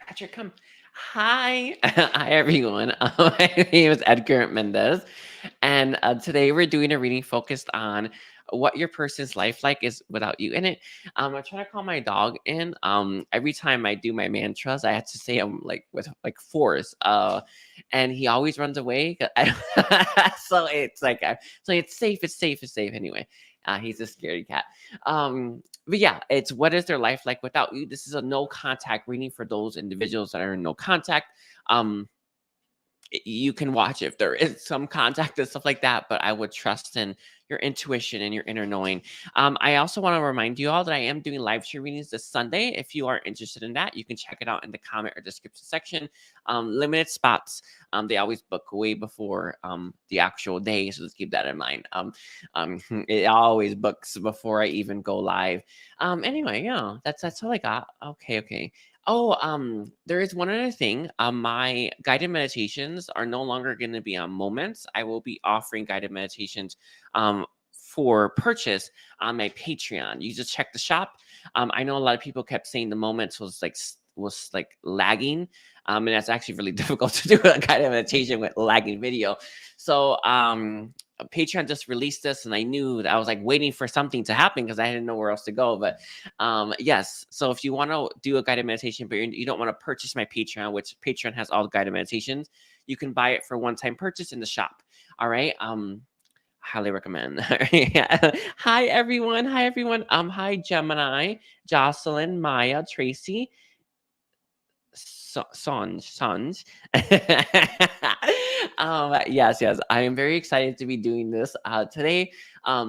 Patrick, come. Hi. Hi, everyone. My name is Edgar Mendez. And today we're doing a reading focused on what your person's life like is without you in it. I'm trying to call my dog in. Every time I do my mantras, I have to say them like with like force. And he always runs away. So it's like, so it's safe. It's safe. It's safe. Anyway, he's a scaredy cat. But yeah, it's what is their life like without you? This is a no contact reading for those individuals that are in no contact. Um, you can watch if there is some contact and stuff like that, but I would trust in your intuition and your inner knowing. I also want to remind you all that I am doing live stream readings this Sunday. If you are interested in that, you can check it out in the comment or description section. Limited spots. They always book way before the actual day, so just keep that in mind. It always books before I even go live. Anyway, yeah, that's all I got. Okay. Oh, there is one other thing. My guided meditations are no longer going to be on moments. I will be offering guided meditations for purchase on my Patreon. You just check the shop. I know a lot of people kept saying the moments was like lagging. And that's actually really difficult to do a guided meditation with lagging video. So Patreon just released this, and I knew that I was like waiting for something to happen because I didn't know where else to go. But yes, so if you want to do a guided meditation, but you don't want to purchase my Patreon, which Patreon has all the guided meditations, you can buy it for one-time purchase in the shop. All right. Highly recommend. Yeah. Hi everyone. Hi Gemini, Jocelyn, Maya, Tracy. Songe. Yes. I am very excited to be doing this today. I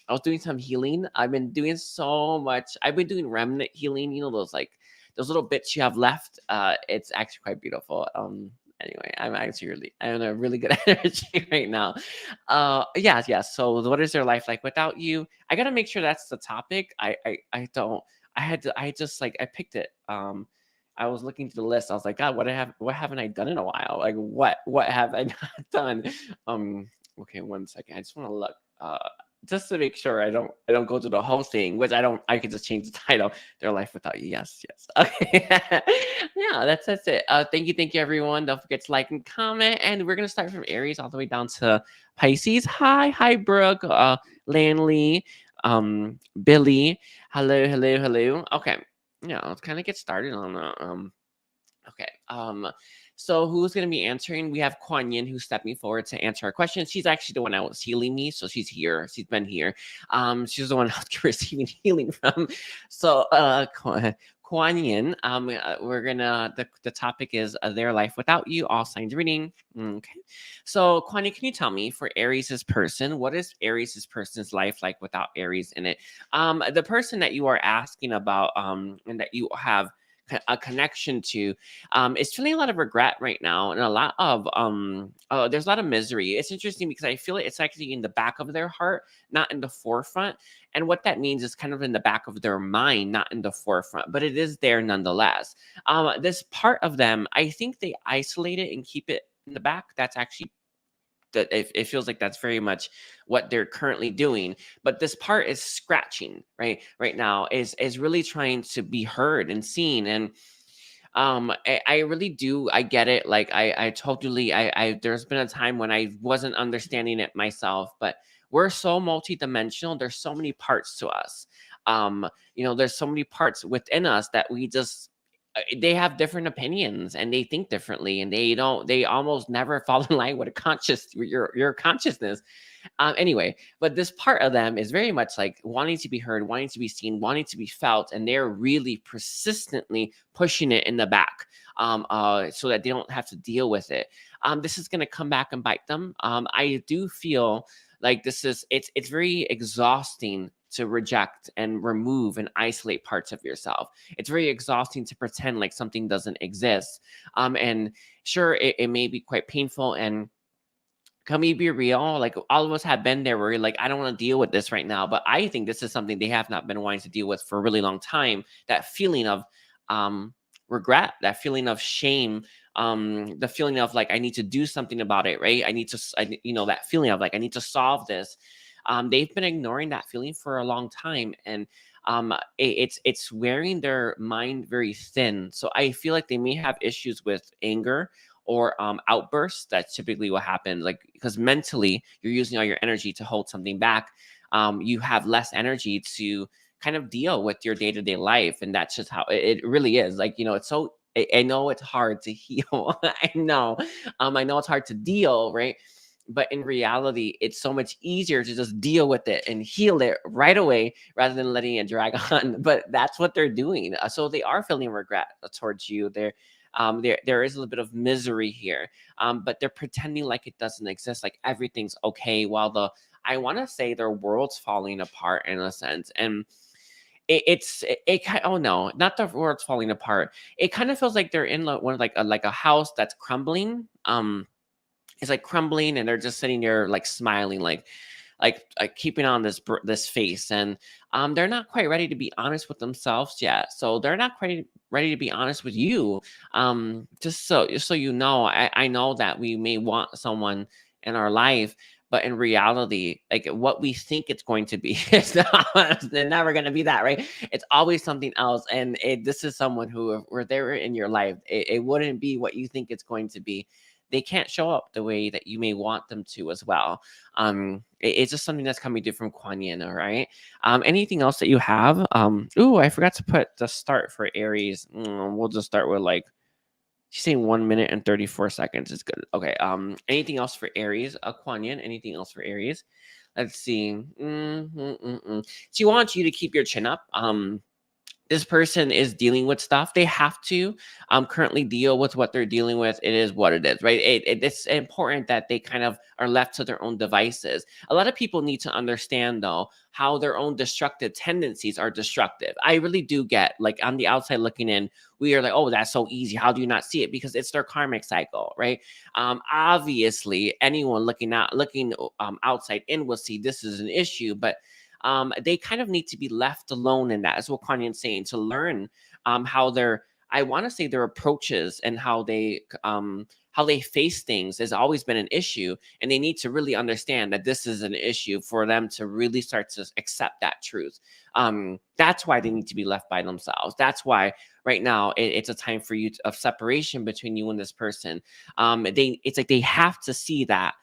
was doing some healing. I've been doing so much. I've been doing remnant healing. You know those little bits you have left. It's actually quite beautiful. Anyway, I'm in a really good energy right now. Yes. So what is their life like without you? I gotta make sure that's the topic. I don't. I picked it. I was looking through the list. I was like, God, what haven't I done in a while? Like what have I not done? Okay, 1 second. I just want to look just to make sure I don't go to the whole thing, which I could just change the title. Their life without you. Yes. Okay. Yeah, that's it. Thank you everyone. Don't forget to like and comment. And we're gonna start from Aries all the way down to Pisces. Hi, Brooke, Lanley, Billy. Hello. Okay. Yeah, let's kind of get started on that. Okay. So who's going to be answering? We have Kuan Yin who's stepping forward to answer our questions. She's actually the one that was healing me, so she's here. She's been here. She's the one I was receiving healing from. So Kuan Yin, the topic is their life without you, all signs reading. Okay. So Kuan Yin, can you tell me for Aries' person, what is Aries' person's life like without Aries in it? The person that you are asking about, and that you have a connection to, is feeling a lot of regret right now, and a lot of there's a lot of misery. It's interesting because I feel it's actually in the back of their heart, not in the forefront. And what that means is kind of in the back of their mind, not in the forefront, but it is there nonetheless. This part of them, I think they isolate it and keep it in the back. That's actually that it feels like that's very much what they're currently doing. But this part is scratching right now, is really trying to be heard and seen. And I really do, I get it. Like I totally, I there's been a time when I wasn't understanding it myself, but we're so multidimensional. There's so many parts to us. There's so many parts within us that we just they have different opinions and they think differently, and they almost never fall in line with your consciousness. Anyway, but this part of them is very much like wanting to be heard, wanting to be seen, wanting to be felt, and they're really persistently pushing it in the back, so that they don't have to deal with it. This is going to come back and bite them. I do feel like it's very exhausting to reject and remove and isolate parts of yourself. It's very exhausting to pretend like something doesn't exist. And sure, it may be quite painful. And can we be real? Like all of us have been there where you're like, I don't want to deal with this right now. But I think this is something they have not been wanting to deal with for a really long time. That feeling of regret, that feeling of shame, the feeling of like, I need to do something about it, right? That feeling of like, I need to solve this. They've been ignoring that feeling for a long time. And It's wearing their mind very thin. So I feel like they may have issues with anger or outbursts. That's typically what happens, like, because mentally you're using all your energy to hold something back. You have less energy to kind of deal with your day-to-day life, and that's just how it really is. Like, it's so, I know it's hard to heal. I know it's hard to deal, right? But in reality, it's so much easier to just deal with it and heal it right away rather than letting it drag on. But that's what they're doing. So they are feeling regret towards you. There is a little bit of misery here, but they're pretending like it doesn't exist, like everything's okay, while I want to say their world's falling apart in a sense. And oh no, not the world's falling apart. It kind of feels like they're in one of like a house that's crumbling. It's like crumbling, and they're just sitting there like smiling, like keeping on this face. And they're not quite ready to be honest with themselves yet, so they're not quite ready to be honest with you. Just so you know, I know that we may want someone in our life, but in reality, like what we think it's going to be, it's never going to be that, right? It's always something else. And this is someone who, if were there in your life, it wouldn't be what you think it's going to be. They can't show up the way that you may want them to as well. It's just something that's coming through from Kuan Yin. All right. Anything else that you have? Ooh, I forgot to put the start for Aries. We'll just start with like, she's saying 1 minute and 34 seconds is good. Okay. Anything else for Aries? Kuan Yin, anything else for Aries? Let's see. She wants you to keep your chin up. This person is dealing with stuff. They have to currently deal with what they're dealing with. It is what it is, right? It's important that they kind of are left to their own devices. A lot of people need to understand, though, how their own destructive tendencies are destructive. I really do get, like, on the outside looking in, we are like, oh, that's so easy. How do you not see it? Because it's their karmic cycle, right? Obviously, anyone looking outside in will see this is an issue, but they kind of need to be left alone in that. Is what Kuan Yin's saying, to learn how I want to say their approaches and how they face things has always been an issue, and they need to really understand that this is an issue for them to really start to accept that truth. That's why they need to be left by themselves. That's why right now it's a time for you of separation between you and this person. It's like they have to see that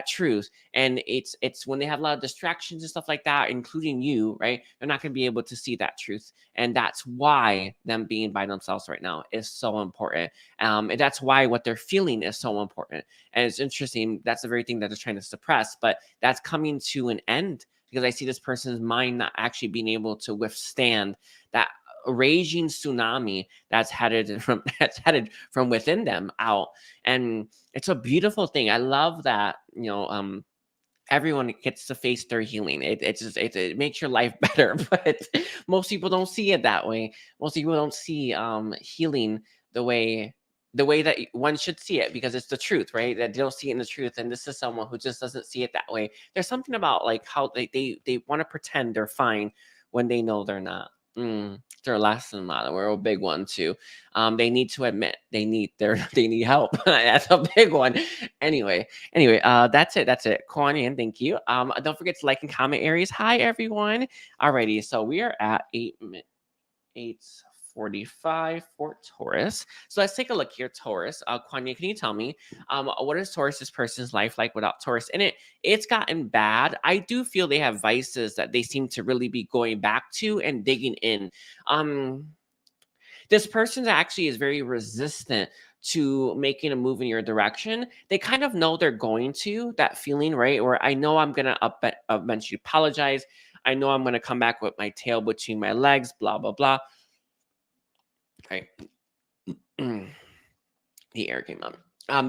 truth. And it's when they have a lot of distractions and stuff like that, including you, right? They're not going to be able to see that truth. And that's why them being by themselves right now is so important. And that's why what they're feeling is so important. And it's interesting. That's the very thing that they're trying to suppress, but that's coming to an end, because I see this person's mind not actually being able to withstand that raging tsunami that's headed from within them out. And it's a beautiful thing. I love that, everyone gets to face their healing. It makes your life better, but most people don't see it that way. Most people don't see healing the way that one should see it, because it's the truth, right? That they don't see it in the truth. And this is someone who just doesn't see it that way. There's something about like how they want to pretend they're fine when they know they're not. Their lesson model. We're a big one too. They need to admit they need help. That's a big one. Anyway, that's it. Kuan Yin, thank you. Don't forget to like and comment, Aries. Hi everyone. Alrighty, so we are at 8:45 for Taurus. So let's take a look here, Taurus. Kuan Yin, can you tell me what is Taurus's person's life like without Taurus in it? It's gotten bad. I do feel they have vices that they seem to really be going back to and digging in. This person actually is very resistant to making a move in your direction. They kind of know they're going to, that feeling, right? Or I know I'm going to eventually apologize. I know I'm going to come back with my tail between my legs, blah, blah, blah. Right. The air came out.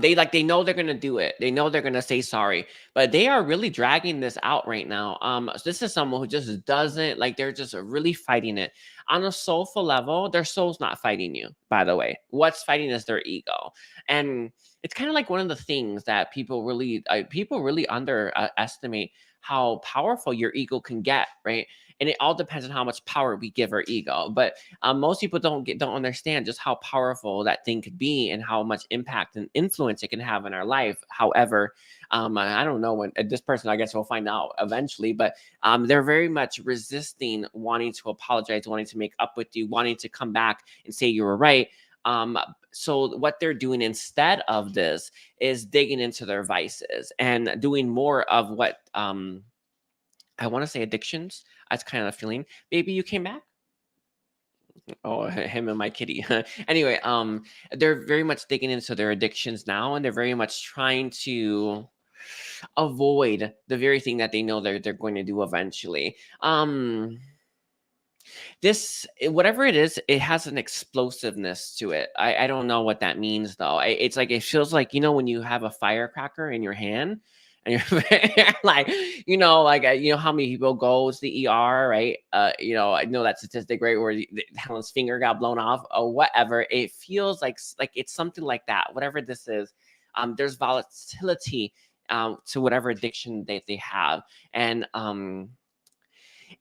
They know they're gonna do it. They know they're gonna say sorry, but they are really dragging this out right now. So this is someone who just doesn't like. They're just really fighting it on a soulful level. Their soul's not fighting you, by the way. What's fighting is their ego, and it's kind of like one of the things that people really underestimate how powerful your ego can get, right? And it all depends on how much power we give our ego. But most people don't understand just how powerful that thing could be and how much impact and influence it can have in our life. However, I don't know when this person, I guess we'll find out eventually, but they're very much resisting wanting to apologize, wanting to make up with you, wanting to come back and say you were right. So what they're doing instead of this is digging into their vices and doing more of what I want to say addictions. That's kind of a feeling. Baby, you came back? Oh, him and my kitty. Anyway, they're very much digging into their addictions now, and they're very much trying to avoid the very thing that they know they're going to do eventually. Whatever it is, it has an explosiveness to it. I don't know what that means though. It's like it feels like, you know, when you have a firecracker in your hand and you're like, you know how many people go to the ER, right? I know that statistic, right, where Helen's finger got blown off or whatever. It feels like it's something like that. Whatever this is, there's volatility to whatever addiction they have, and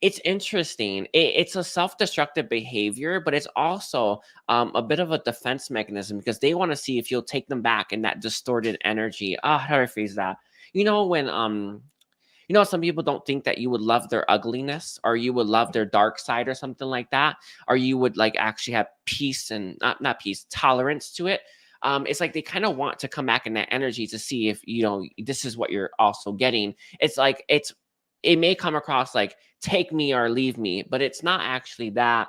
it's interesting. It's a self-destructive behavior, but it's also a bit of a defense mechanism because they want to see if you'll take them back in that distorted energy. How do I phrase that? When some people don't think that you would love their ugliness or you would love their dark side or something like that, or you would like actually have peace and not peace, tolerance to it. It's like they kind of want to come back in that energy to see if this is what you're also getting. It's like it may come across like take me or leave me, but it's not actually that.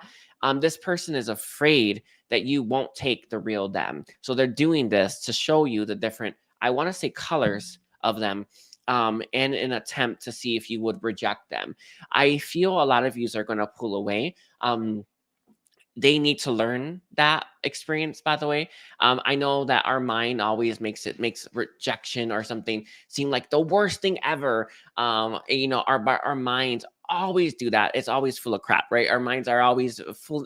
This person is afraid that you won't take the real them. So they're doing this to show you the different, I want to say, colors of them, in an attempt to see if you would reject them. I feel a lot of you are going to pull away. They need to learn that experience, by the way. I know that our mind always makes rejection or something seem like the worst thing ever. Our minds always do that. It's always full of crap, right? Our minds are always full,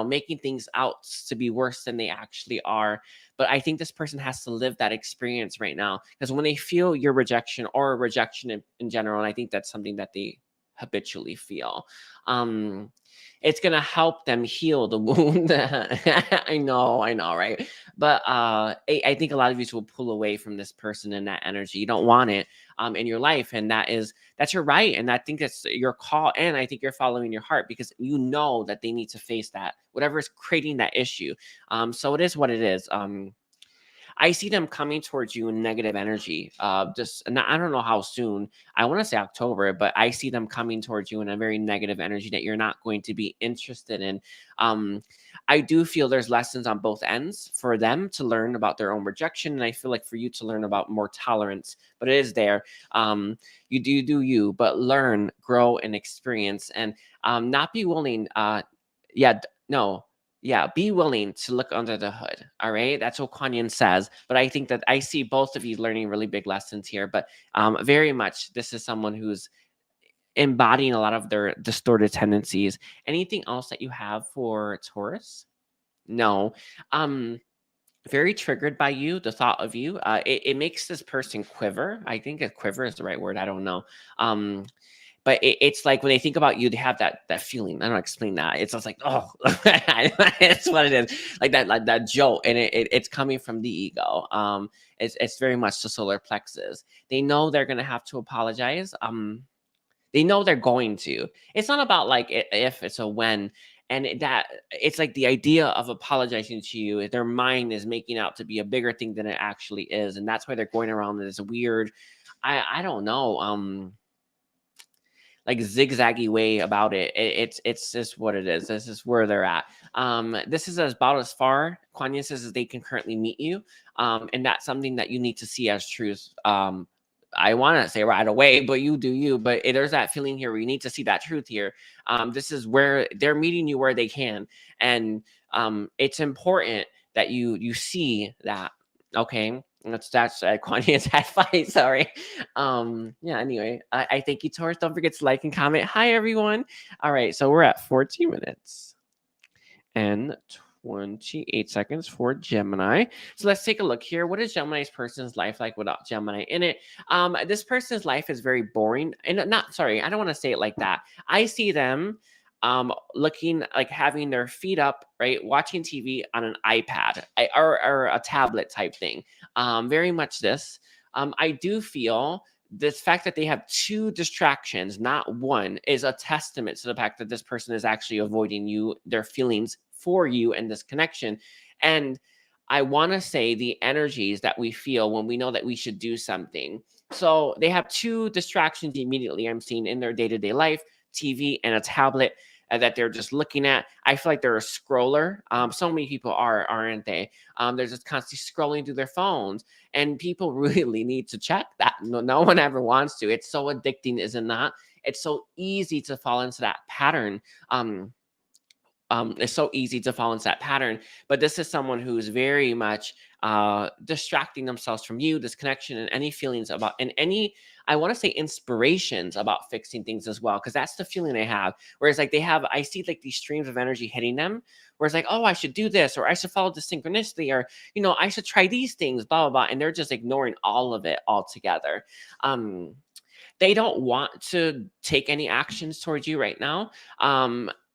making things out to be worse than they actually are. But I think this person has to live that experience right now, because when they feel your rejection or rejection in general, and I think that's something that they habitually feel, it's going to help them heal the wound. I know, right? But I think a lot of you will pull away from this person and that energy. You don't want it in your life, and that's your right, and I think that's your call, and I think you're following your heart because you know that they need to face that, whatever is creating that issue. So it is what it is. I see them coming towards you in negative energy. I don't know how soon. I want to say October, but I see them coming towards you in a very negative energy that you're not going to be interested in. I do feel there's lessons on both ends for them to learn about their own rejection, and I feel like for you to learn about more tolerance. But it is there. You do you, but learn, grow, and experience, and not be willing. Be willing to look under the hood. All right. That's what Kuan Yin says. But I think that I see both of you learning really big lessons here. But very much, this is someone who's embodying a lot of their distorted tendencies. Anything else that you have for Taurus? No. Very triggered by you, the thought of you. It makes this person quiver. I think a quiver is the right word. I don't know. But it's like when they think about you, they have that feeling. I don't explain that. It's just like, oh, it's what it is. Like that jolt, and it's coming from the ego. It's very much the solar plexus. They know they're gonna have to apologize. They know they're going to. It's not about like if, it's a when. And that it's like the idea of apologizing to you, their mind is making out to be a bigger thing than it actually is, and that's why they're going around this weird. I don't know. Like zigzaggy way about it. It's just what it is. This is where they're at. This is about as far Kuan Yin says as they can currently meet you. And that's something that you need to see as truth. I want to say right away, but you do you. But there's that feeling here where you need to see that truth here. This is where they're meeting you where they can, and it's important that you see that. Okay, that's Kuan Yin's advice. Sorry. Anyway, I thank you, Taurus. Don't forget to like and comment. Hi everyone. All right, so we're at 14 minutes and 28 seconds for Gemini. So let's take a look here. What is Gemini's person's life like without Gemini in it? This person's life is very boring. And not, sorry, I don't want to say it like that. I see them looking like having their feet up, right, watching TV on an iPad or a tablet type thing. Very much this. I do feel this fact that they have two distractions, not one, is a testament to the fact that this person is actually avoiding you, their feelings for you, and this connection. And I want to say the energies that we feel when we know that we should do something. So they have two distractions immediately I'm seeing in their day-to-day life, TV and a tablet that they're just looking at. I feel like they're a scroller. So many people aren't they? They're just constantly scrolling through their phones, and people really need to check that. No one ever wants to. It's so addicting, is it not? It's so easy to fall into that pattern. It's so easy to fall into that pattern. But this is someone who's very much distracting themselves from you, this connection, and any feelings about, and any, I want to say, inspirations about fixing things as well, because that's the feeling I have. Whereas like I see like these streams of energy hitting them, where it's like, oh, I should do this, or I should follow the synchronicity, or, I should try these things, blah, blah, blah. And they're just ignoring all of it altogether. They don't want to take any actions towards you right now.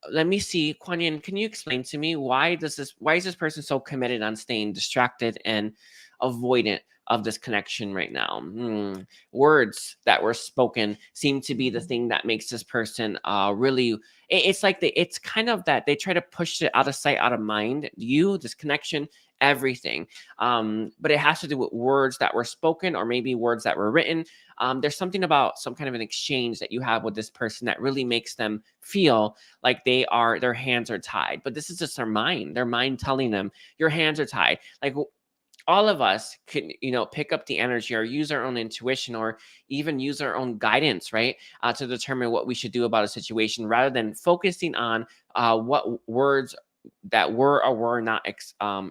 Let me see, Kuan Yin, can you explain to me why is this person so committed on staying distracted and avoidant of this connection right now? Words that were spoken seem to be the thing that makes this person really, it's like it's kind of that they try to push it out of sight, out of mind, this connection, everything. But it has to do with words that were spoken, or maybe words that were written. There's something about some kind of an exchange that you have with this person that really makes them feel like their hands are tied. But this is just their mind telling them your hands are tied. Like all of us can, pick up the energy or use our own intuition, or even use our own guidance, right? To determine what we should do about a situation, rather than focusing on what words that were or were not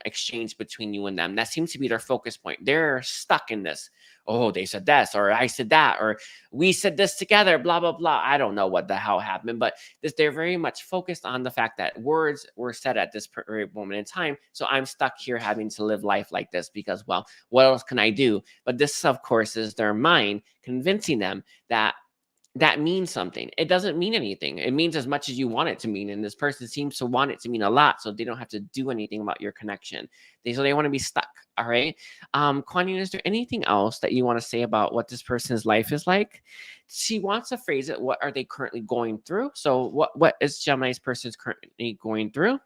exchanged between you and them. That seems to be their focus point. They're stuck in this. Oh, they said this, or I said that, or we said this together, blah, blah, blah. I don't know what the hell happened, but they're very much focused on the fact that words were said at this moment in time. So I'm stuck here having to live life like this because, well, what else can I do? But this, of course, is their mind convincing them that means something. It doesn't mean anything. It means as much as you want it to mean. And this person seems to want it to mean a lot, so they don't have to do anything about your connection. So they want to be stuck. All right. Kuan Yin, is there anything else that you want to say about what this person's life is like? She wants to phrase it. What are they currently going through? So what is Gemini's person's currently going through?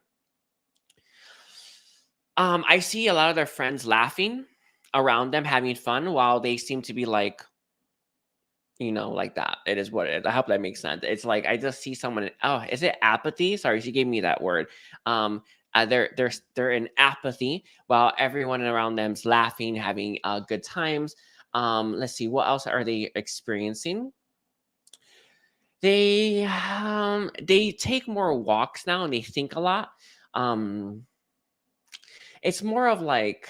I see a lot of their friends laughing around them, having fun, while they seem to be like, like that. It is what it is. I hope that makes sense. It's like I just see someone. Oh, is it apathy? Sorry, she gave me that word. They're in apathy while everyone around them's laughing, having good times. Let's see, what else are they experiencing? They take more walks now, and they think a lot. It's more of like.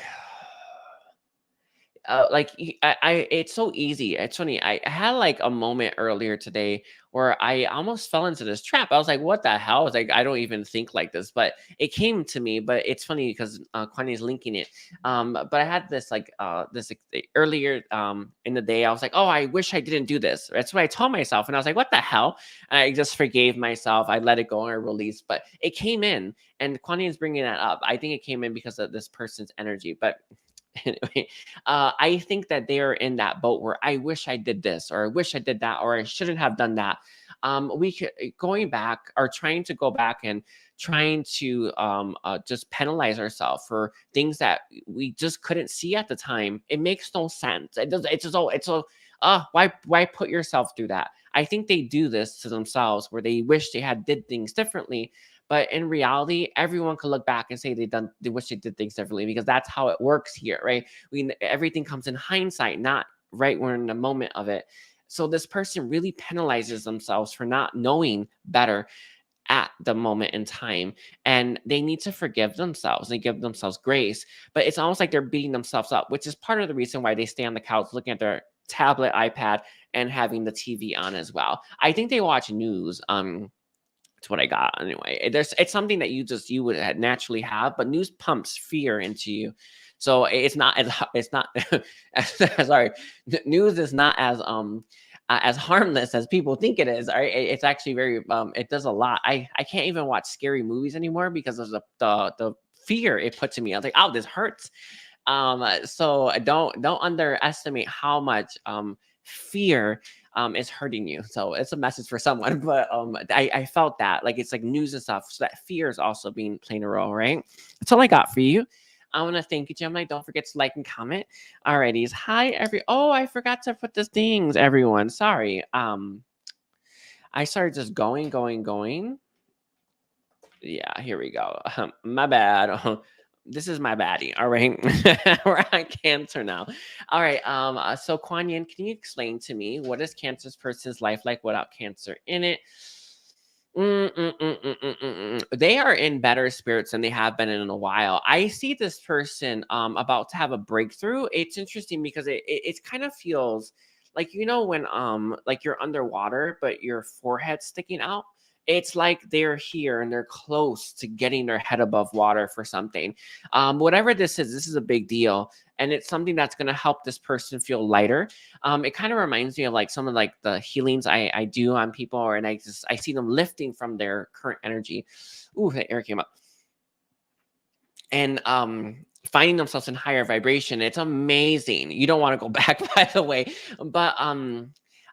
It's so easy. It's funny. I had like a moment earlier today where I almost fell into this trap. I was like, what the hell? I was like, I don't even think like this, but it came to me. But it's funny because Kwani is linking it. But I had this earlier in the day. I was like, oh, I wish I didn't do this. That's what I told myself. And I was like, what the hell? And I just forgave myself. I let it go and I released. But it came in, and Kwani is bringing that up. I think it came in because of this person's energy. But anyway, I think that they are in that boat where I wish I did this, or I wish I did that, or I shouldn't have done that. We could going back, or trying to go back and trying to just penalize ourselves for things that we just couldn't see at the time. It makes no sense. It does. It's just why put yourself through that? I think they do this to themselves, where they wish they had did things differently. But in reality, everyone could look back and say they wish they did things differently, because that's how it works here, right? Everything comes in hindsight, not right when in the moment of it. So this person really penalizes themselves for not knowing better at the moment in time, and they need to forgive themselves and give themselves grace. But it's almost like they're beating themselves up, which is part of the reason why they stay on the couch looking at their tablet, iPad, and having the TV on as well. I think they watch news. That's what I got anyway. It's something that you would naturally have, but news pumps fear into you. So it's not sorry. News is not as harmless as people think it is. Right? It's actually very it does a lot. I can't even watch scary movies anymore because of the fear it puts in me. I was like, oh, this hurts. So don't underestimate how much fear is hurting you. So it's a message for someone, but I felt that like it's like news and stuff. So that fear is also being playing a role, right? That's all I got for you. I want to thank you, Gemini. Don't forget to like and comment. Alrighties. Hi, oh, I forgot to put the things, everyone. Sorry. I started just going. Yeah, here we go. My bad. This is my baddie. All right. We're on Cancer now. All right. So Kuan Yin, can you explain to me what is Cancer's person's life like without Cancer in it? They are in better spirits than they have been in a while. I see this person about to have a breakthrough. It's interesting because it kind of feels like, you know, when like you're underwater but your forehead's sticking out. It's like they're here and they're close to getting their head above water for something. Whatever this is a big deal, and it's something that's going to help this person feel lighter. It kind of reminds me of like some of like the healings I do on people, and I see them lifting from their current energy. Ooh, the air came up. And finding themselves in higher vibration. It's amazing. You don't want to go back, by the way. But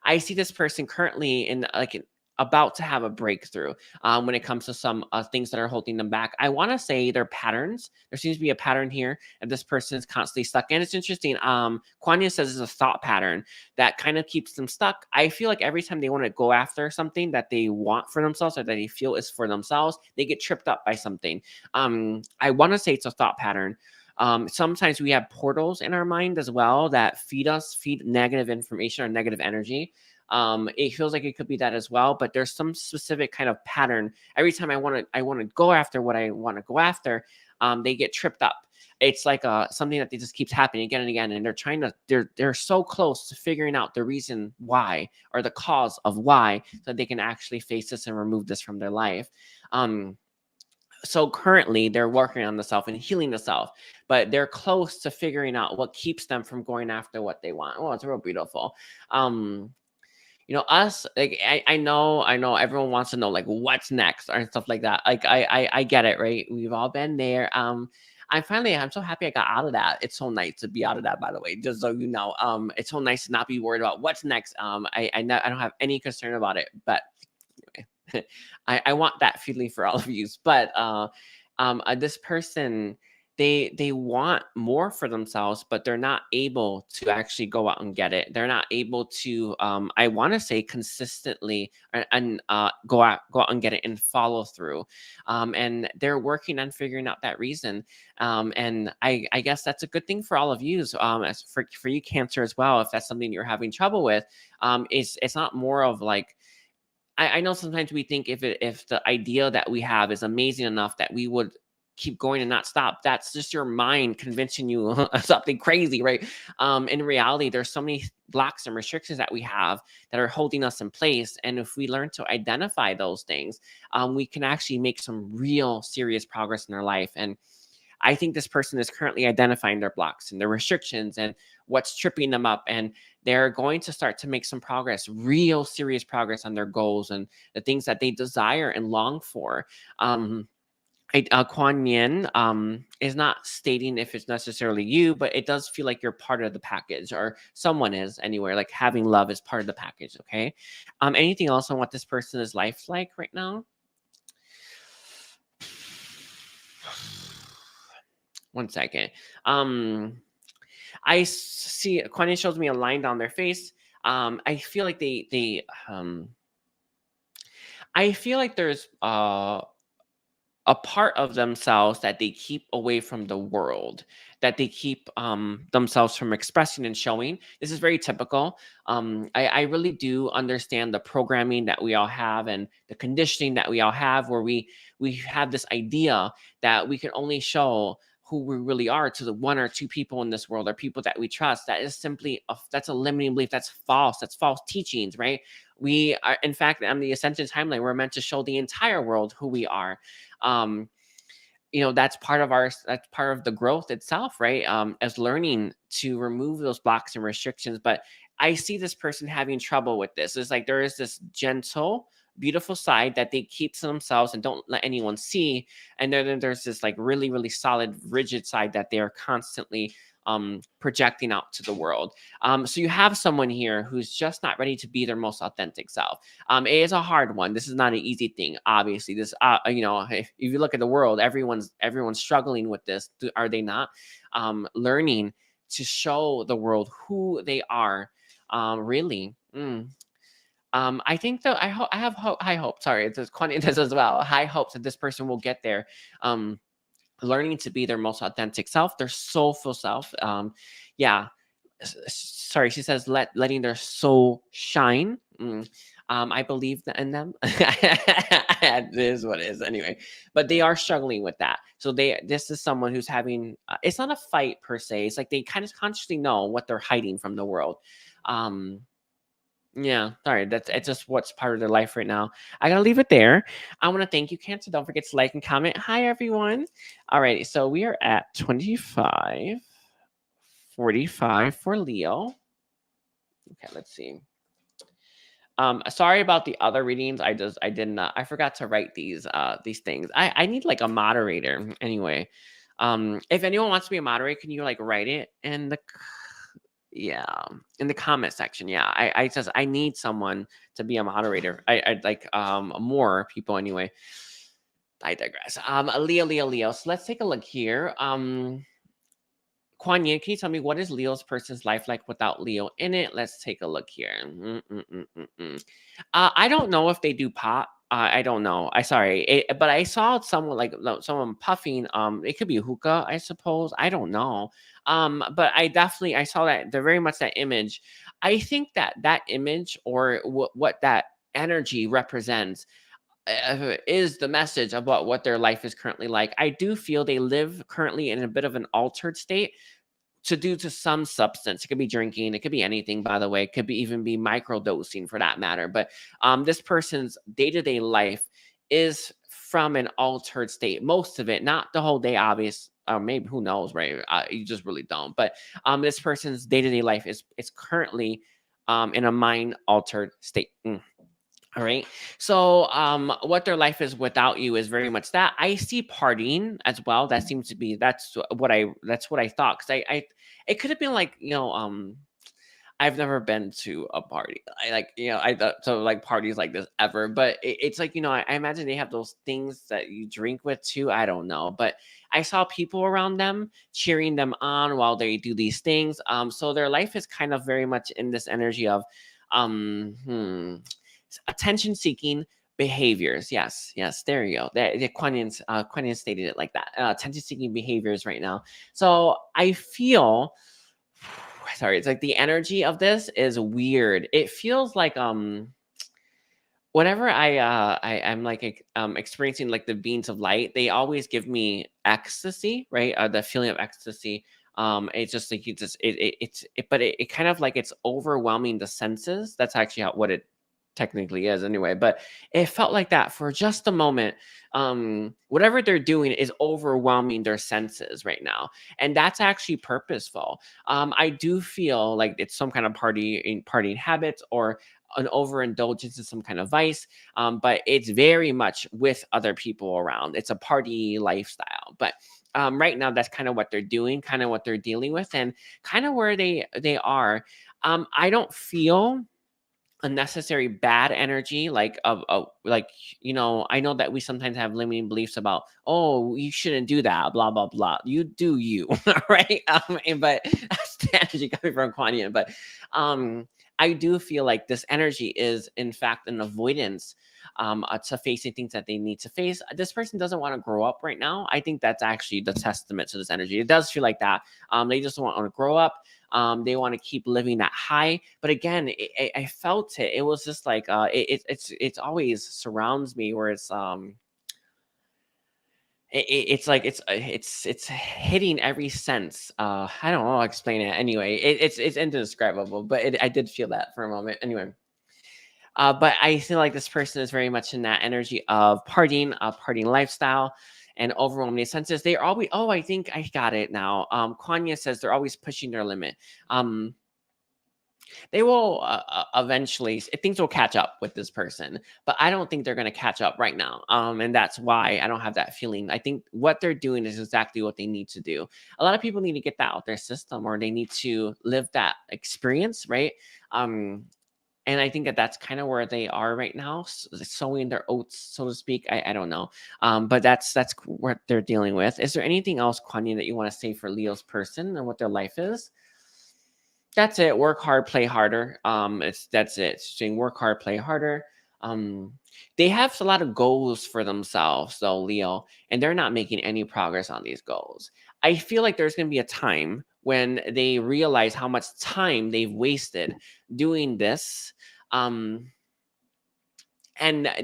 I see this person currently in like about to have a breakthrough when it comes to some things that are holding them back. I want to say they're patterns. There seems to be a pattern here, and this person is constantly stuck. And it's interesting. Kuan Yin says it's a thought pattern that kind of keeps them stuck. I feel like every time they want to go after something that they want for themselves or that they feel is for themselves, they get tripped up by something. I want to say it's a thought pattern. Sometimes we have portals in our mind as well that feed negative information or negative energy. It feels like it could be that as well, but there's some specific kind of pattern. Every time I want to go after what I want to go after, they get tripped up. It's like something that just keeps happening again and again, and they're so close to figuring out the reason why or the cause of why, so that they can actually face this and remove this from their life. So currently they're working on the self and healing the self, but they're close to figuring out what keeps them from going after what they want. Oh, it's real beautiful. You know, us, like I know everyone wants to know like what's next or stuff like that. Like I get it, right? We've all been there. I'm so happy I got out of that. It's so nice to be out of that, by the way, just so you know. It's so nice to not be worried about what's next. I don't have any concern about it, but anyway, I want that feeling for all of you. But this person, they want more for themselves, but they're not able to actually go out and get it. They're not able to I want to say consistently and go out and get it and follow through. And they're working on figuring out that reason. And I guess that's a good thing for all of you. As for you, Cancer, as well, if that's something you're having trouble with. It's not more of like, I know sometimes we think if the idea that we have is amazing enough that we would keep going and not stop. That's just your mind convincing you of something crazy, right? In reality, there's so many blocks and restrictions that we have that are holding us in place. And if we learn to identify those things, we can actually make some real serious progress in our life. And I think this person is currently identifying their blocks and their restrictions and what's tripping them up. And they're going to start to make some progress, real serious progress on their goals and the things that they desire and long for. Kuan Yin is not stating if it's necessarily you, but it does feel like you're part of the package, or someone is anywhere. Like having love is part of the package. Okay. Anything else on what this person's life like right now? One second. I see Kuan Yin shows me a line down their face. I feel like I feel like there's a part of themselves that they keep away from the world, that they keep themselves from expressing and showing. This is very typical. I really do understand the programming that we all have and the conditioning that we all have, where we have this idea that we can only show who we really are to the one or two people in this world or people that we trust. That is simply that's a limiting belief. That's false. That's false teachings, right? We are, in fact, on the ascension timeline, we're meant to show the entire world who we are. That's part of the growth itself, right? As learning to remove those blocks and restrictions. But I see this person having trouble with this. It's like there is this gentle, beautiful side that they keep to themselves and don't let anyone see. And then there's this like really, really solid, rigid side that they're constantly projecting out to the world. So you have someone here who's just not ready to be their most authentic self. It is a hard one. This is not an easy thing. Obviously, this, if you look at the world, everyone's struggling with this. Are they not? Learning to show the world who they are. Really. I think though, I have high hope. Sorry, it's quantity this as well. High hopes that this person will get there. Learning to be their most authentic self, their soulful self. Yeah. Sorry, she says letting their soul shine. I believe that in them. It is what it is anyway. But they are struggling with that. So this is someone who's having. It's not a fight per se. It's like they kind of consciously know what they're hiding from the world. Yeah, sorry. It's just what's part of their life right now. I gotta leave it there. I want to thank you, Cancer. Don't forget to like and comment. Hi, everyone. All right, so we are at 25:45 for Leo. Okay, let's see. Sorry about the other readings. I forgot to write these things. I need like a moderator anyway. If anyone wants to be a moderator, can you like write it in the comment section? Yeah, I need someone to be a moderator. I'd like more people anyway. I digress. Leo. So let's take a look here. Kuan Yin, can you tell me what is Leo's person's life like without Leo in it? Let's take a look here. I don't know if they do pot. I don't know. But I saw someone puffing. It could be a hookah, I suppose. I don't know. But I saw that they're very much that image. I think that image or what that energy represents is the message about what their life is currently like. I do feel they live currently in a bit of an altered state due to some substance. It could be drinking, it could be anything, by the way. It could even be microdosing for that matter. But this person's day-to-day life is from an altered state. Most of it, not the whole day, obvious. Maybe, who knows, right? You just really don't. But this person's day-to-day life is currently in a mind-altered state. All right. So what their life is without you is very much that. I see partying as well. That seems to be that's what I thought. Cause it could have been like, I've never been to a party. I thought so like parties like this ever, but it's like, I imagine they have those things that you drink with too. I don't know, but I saw people around them cheering them on while they do these things. So their life is kind of very much in this energy of, attention-seeking behaviors. Yes, there you go. Kuan Yin stated it like that. Attention-seeking behaviors right now. So I feel, sorry, it's like the energy of this is weird. It feels like whenever I'm like experiencing like the beams of light, they always give me ecstasy, right? The feeling of ecstasy. It's just like it kind of like it's overwhelming the senses. That's actually what it technically is anyway, but it felt like that for just a moment. Whatever they're doing is overwhelming their senses right now, and that's actually purposeful. I do feel like it's some kind of partying habits or an overindulgence in some kind of vice, but it's very much with other people around. It's a party lifestyle, but right now that's kind of what they're doing, kind of what they're dealing with, and kind of where they are. I don't feel unnecessary bad energy like I know that we sometimes have limiting beliefs about, oh, you shouldn't do that, blah blah blah. You do you. Right? But that's the energy coming from Kuan Yin. But I do feel like this energy is in fact an avoidance to facing things that they need to face. This person doesn't want to grow up right now. I think that's actually the testament to this energy. It does feel like that. They just want to grow up. They want to keep living that high. But again, I felt it. It was just like it's always surrounds me where it's it's like it's hitting every sense. I don't know how to explain it. Anyway, it's indescribable, but I did feel that for a moment. Anyway, but I feel like this person is very much in that energy of partying, partying lifestyle, and overwhelming senses. They're always, oh, I think I got it now. Kwanya says they're always pushing their limit. They will eventually, things will catch up with this person, but I don't think they're going to catch up right now. And that's why I don't have that feeling. I think what they're doing is exactly what they need to do. A lot of people need to get that out their system, or they need to live that experience, right? And I think that that's kind of where they are right now, sowing their oats, so to speak. I don't know, but that's what they're dealing with. Is there anything else, Kwanya, that you want to say for Leo's person and what their life is? That's it. Work hard, play harder. That's it. It's saying work hard, play harder. They have a lot of goals for themselves, though, Leo, and they're not making any progress on these goals. I feel like there's going to be a time when they realize how much time they've wasted doing this. And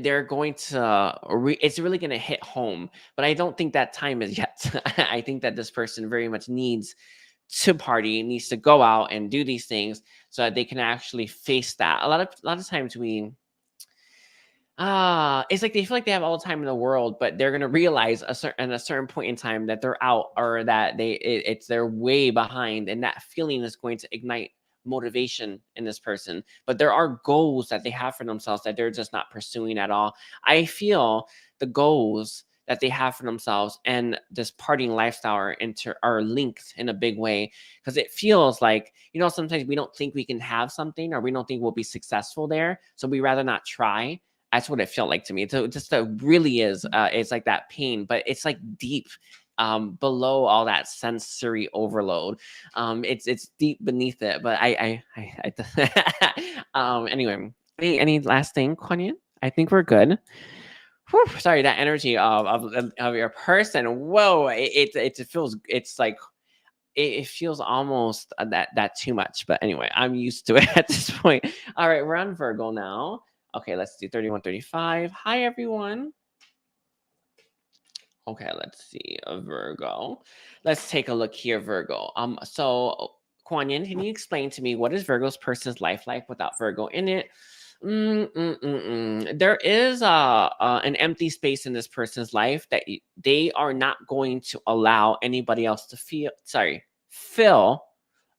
they're going to it's really going to hit home, but I don't think that time is yet. I think that this person very much needs to party, needs to go out and do these things so that they can actually face that. A lot of times it's like they feel like they have all the time in the world, but they're gonna realize at a certain point in time that they're out, or that they're way behind, and that feeling is going to ignite motivation in this person. But there are goals that they have for themselves that they're just not pursuing at all. I feel the goals that they have for themselves and this partying lifestyle are linked in a big way, because it feels like, sometimes we don't think we can have something, or we don't think we'll be successful there, so we rather not try. That's what it felt like to me. So it just really is. It's like that pain, but it's like deep below all that sensory overload. It's deep beneath it. But anyway, any last thing, Kwanya? I think we're good. Whew, sorry, that energy of your person. Whoa, it feels, it's like it feels almost that too much. But anyway, I'm used to it at this point. All right, we're on Virgo now. Okay, let's do 3135. Hi, everyone. Okay, let's see. Virgo. Let's take a look here, Virgo. So Kuan-Yin, can you explain to me what is Virgo's person's life like without Virgo in it? There is an empty space in this person's life that they are not going to allow anybody else to fill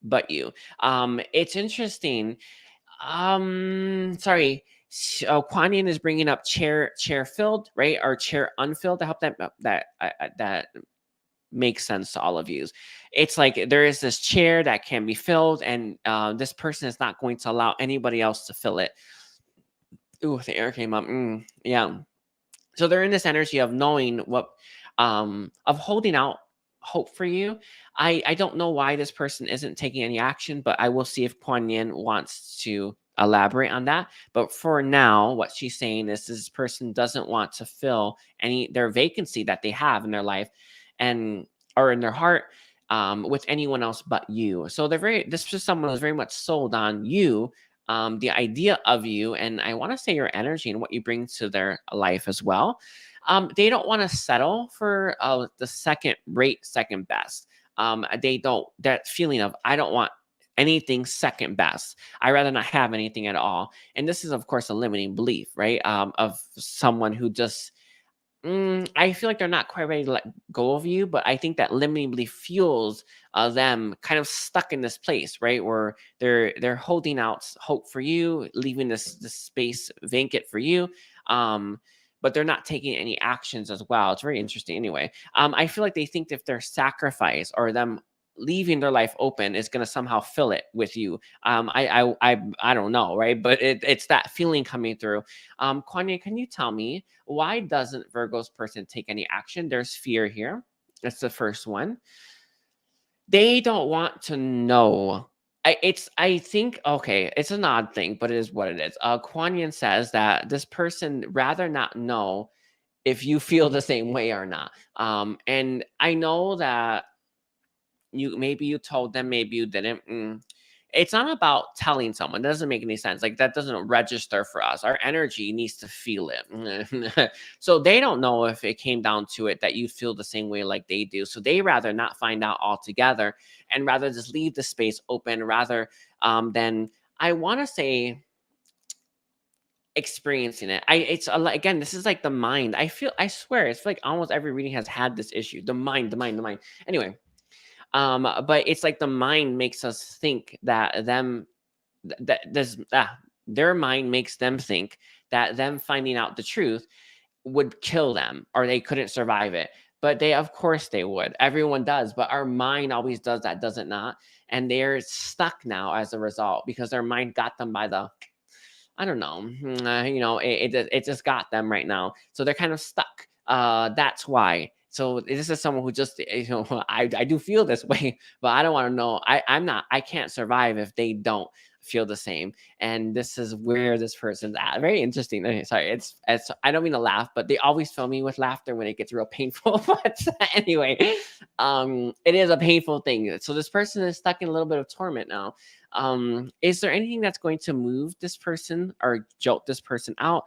but you. It's interesting. Sorry. Kuan Yin is bringing up chair filled, right, or chair unfilled. I hope that makes sense to all of you. It's like there is this chair that can be filled, and this person is not going to allow anybody else to fill it. Ooh, the air came up. Yeah. So they're in this energy of knowing what, of holding out hope for you. I don't know why this person isn't taking any action, but I will see if Kuan Yin wants to elaborate on that. But for now, what she's saying is this person doesn't want to fill their vacancy that they have in their life or in their heart, with anyone else but you. So this is someone who's very much sold on you, the idea of you, and I want to say your energy and what you bring to their life as well. They don't want to settle for the second best. That feeling of, I don't want anything second best. I rather not have anything at all. And this is, of course, a limiting belief, right? Of someone who just, I feel like they're not quite ready to let go of you, but I think that limiting belief fuels them kind of stuck in this place, right, where they're holding out hope for you, leaving this space vacant for you, but they're not taking any actions as well. It's very interesting. Anyway, I feel like they think if their sacrifice or them leaving their life open is going to somehow fill it with you. I don't know, right? But it's that feeling coming through. Kwanya, can you tell me, why doesn't Virgo's person take any action? There's fear here. That's the first one. They don't want to know. I think, okay, it's an odd thing, but it is what it is. Kuan Yin says that this person rather not know if you feel the same way or not. And I know that maybe you told them, maybe you didn't. it's not about telling someone. It doesn't make any sense. Like, that doesn't register for us. Our energy needs to feel it. So they don't know if it came down to it that you feel the same way like they do. So they rather not find out altogether and rather just leave the space open rather than, I want to say, experiencing it. It's a lot. Again, this is like the mind. I swear, it's like almost every reading has had this issue. The mind. Anyway, but it's like the mind makes us think that their mind makes them think that them finding out the truth would kill them or they couldn't survive it. But they, of course they would. Everyone does, but our mind always does that, does it not? And they're stuck now as a result because their mind got them by the, I don't know, it just got them right now. So they're kind of stuck. That's why. So this is someone who just, I do feel this way, but I don't want to know. I can't survive if they don't feel the same. And this is where this person's at. Very interesting. Okay, sorry, it's I don't mean to laugh, but they always fill me with laughter when it gets real painful. But anyway, it is a painful thing. So this person is stuck in a little bit of torment now. Is there anything that's going to move this person or jolt this person out?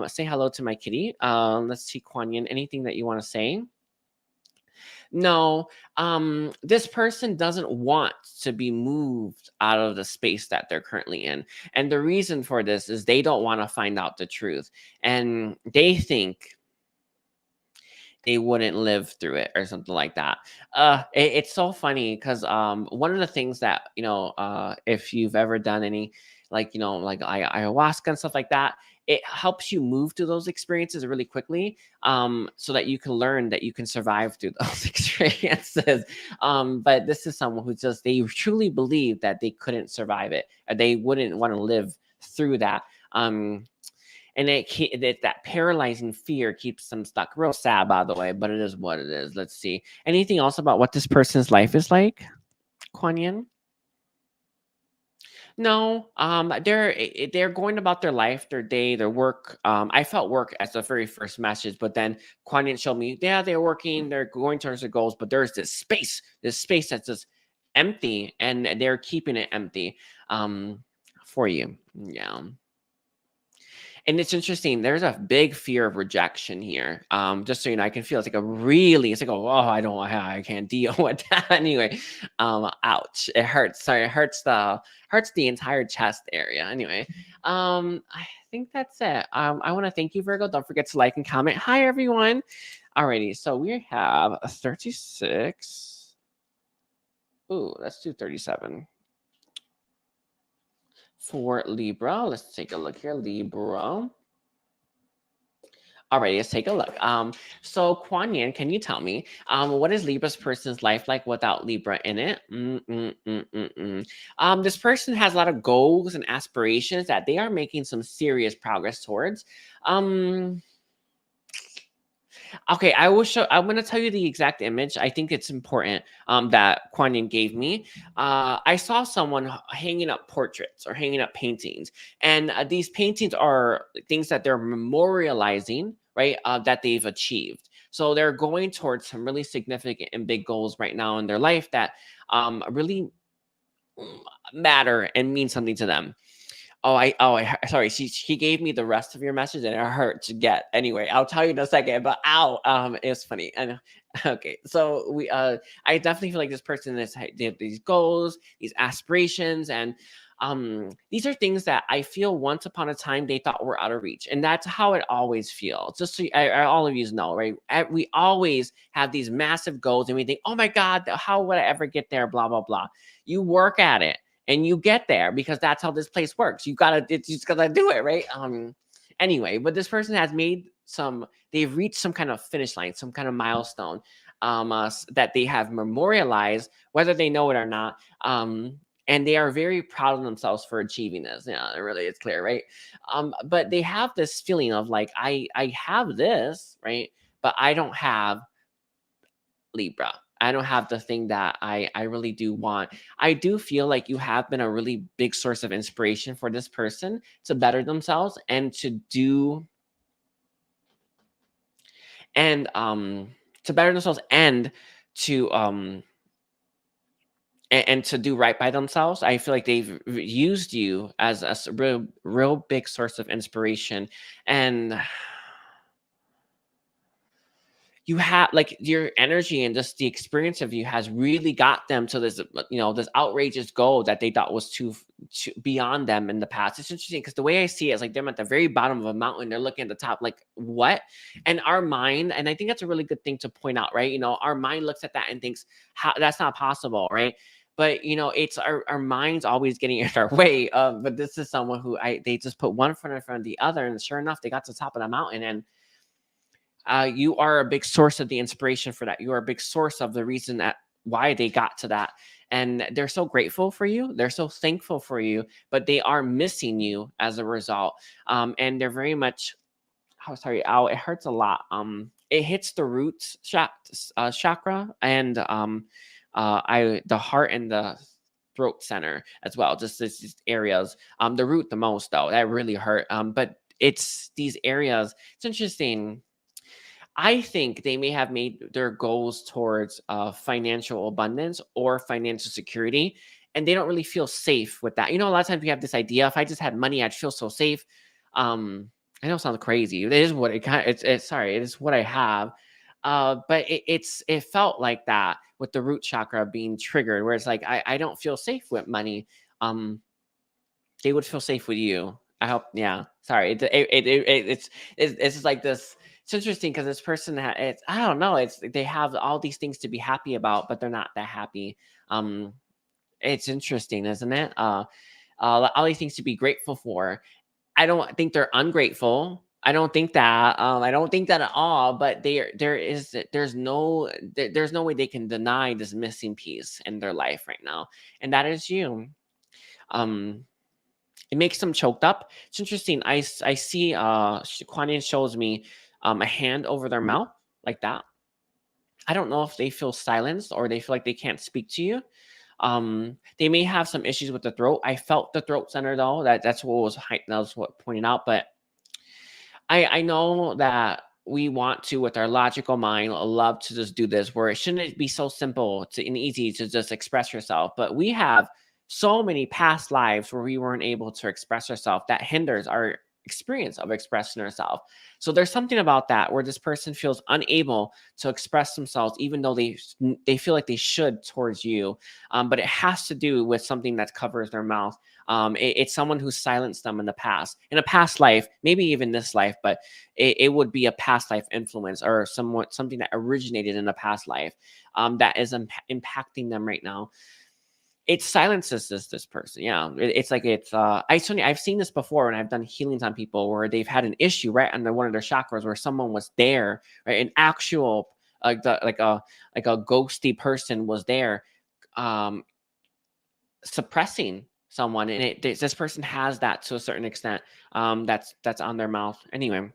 Say hello to my kitty. Let's see, Kuan Yin, anything that you want to say? No, this person doesn't want to be moved out of the space that they're currently in. And the reason for this is they don't want to find out the truth. And they think they wouldn't live through it or something like that. It's so funny because one of the things that, if you've ever done any, like, like ayahuasca and stuff like that, it helps you move through those experiences really quickly, so that you can learn that you can survive through those experiences. But this is someone who just, they truly believe that they couldn't survive it, or they wouldn't want to live through that. And that paralyzing fear keeps them stuck. Real sad, by the way, but it is what it is. Let's see. Anything else about what this person's life is like, Kuan Yin? No, they're going about their life, their day, their work. I felt work as the very first message, but then Kuan Yin showed me, yeah, they're working, they're going towards their goals, but there's this space that's just empty, and they're keeping it empty, for you. Yeah. And it's interesting. There's a big fear of rejection here. Just so you know, I can feel it's like it's like, oh, I can't deal with that. Anyway, ouch, it hurts. Sorry, it hurts the entire chest area. Anyway, I think that's it. I want to thank you, Virgo. Don't forget to like and comment. Hi, everyone. Alrighty, so we have a 36. Ooh, let's do 37. For Libra, let's take a look here. Libra. All right, let's take a look. So Kuan Yin, can you tell me, what is Libra's person's life like without Libra in it? This person has a lot of goals and aspirations that they are making some serious progress towards. Okay, I will show. I'm going to tell you the exact image. I think it's important that Kuan Yin gave me. I saw someone hanging up portraits or hanging up paintings, and these paintings are things that they're memorializing, right? That they've achieved. So they're going towards some really significant and big goals right now in their life that really matter and mean something to them. Sorry. She gave me the rest of your message and it hurt to get. Anyway, I'll tell you in a second. But it was funny. And okay, so I definitely feel like this person they have these goals, these aspirations, and these are things that I feel once upon a time they thought were out of reach, and that's how it always feels. Just so all of you know, right? We always have these massive goals, and we think, oh my God, how would I ever get there? Blah blah blah. You work at it and you get there because that's how this place works. You just gotta do it, right? Anyway, but this person has they've reached some kind of finish line, some kind of milestone, that they have memorialized, whether they know it or not. And they are very proud of themselves for achieving this. Yeah, it really is clear, right? But they have this feeling of like, I have this, right? But I don't have Libra. I don't have the thing that I really do want. I do feel like you have been a really big source of inspiration for this person to better themselves and to better themselves and to and to do right by themselves. I feel like they've used you as a real big source of inspiration. And you have, like, your energy and just the experience of you has really got them to this, this outrageous goal that they thought was too beyond them in the past. It's interesting because the way I see it is like them at the very bottom of a mountain, they're looking at the top, like, what? And our mind, and I think that's a really good thing to point out, right? Our mind looks at that and thinks, how, that's not possible, right? But it's our minds always getting in our way. But this is someone who they just put one foot in front of the other, and sure enough, they got to the top of the mountain. And you are a big source of the inspiration for that. You are a big source of the reason that why they got to that. And they're so grateful for you. They're so thankful for you, but they are missing you as a result. And they're very much, oh, sorry, ow, it hurts a lot. It hits the root chakra and the heart and the throat center as well. Just these areas. The root the most though. That really hurt. But it's these areas. It's interesting. I think they may have made their goals towards financial abundance or financial security, and they don't really feel safe with that. A lot of times we have this idea: if I just had money, I'd feel so safe. I know it sounds crazy. It is what it kind. It's sorry. It is what I have. But it felt like that with the root chakra being triggered, where it's like I don't feel safe with money. They would feel safe with you. I hope. Yeah. Sorry. It's just like this. It's interesting because this person, it's, I don't know. They have all these things to be happy about, but they're not that happy. It's interesting, isn't it? All these things to be grateful for. I don't think they're ungrateful. I don't think that. I don't think that at all. But there's no way they can deny this missing piece in their life right now, and that is you. It makes them choked up. It's interesting. I see Kuan Yin shows me a hand over their mouth like that. I don't know if they feel silenced or they feel like they can't speak to you. They may have some issues with the throat. I felt the throat center though. That's what pointed out. But I know that we want to, with our logical mind, love to just do this, where it shouldn't be so simple and easy to just express yourself. But we have so many past lives where we weren't able to express ourselves that hinders our experience of expressing ourselves. So there's something about that where this person feels unable to express themselves, even though they feel like they should towards you. But it has to do with something that covers their mouth. It's someone who silenced them in the past, in a past life, maybe even this life, but it would be a past life influence or something that originated in a past life that is impacting them right now. It silences this person. Yeah, it's like I've seen this before when I've done healings on people where they've had an issue right under one of their chakras where someone was there, right? An actual like a ghosty person was there, suppressing someone, and this person has that to a certain extent. That's on their mouth. Anyway,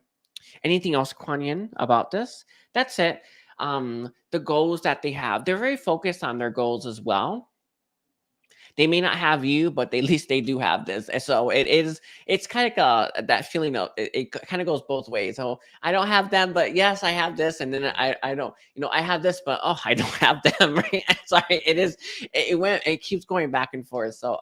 anything else, Kuan Yin, about this? That's it. The goals that they have, they're very focused on their goals as well. They may not have you, but at least they do have this. And so it's kind of that feeling of it kind of goes both ways. So I don't have them, but yes, I have this. And then I don't, I have this, but oh, I don't have them. Right. Sorry. It keeps going back and forth. So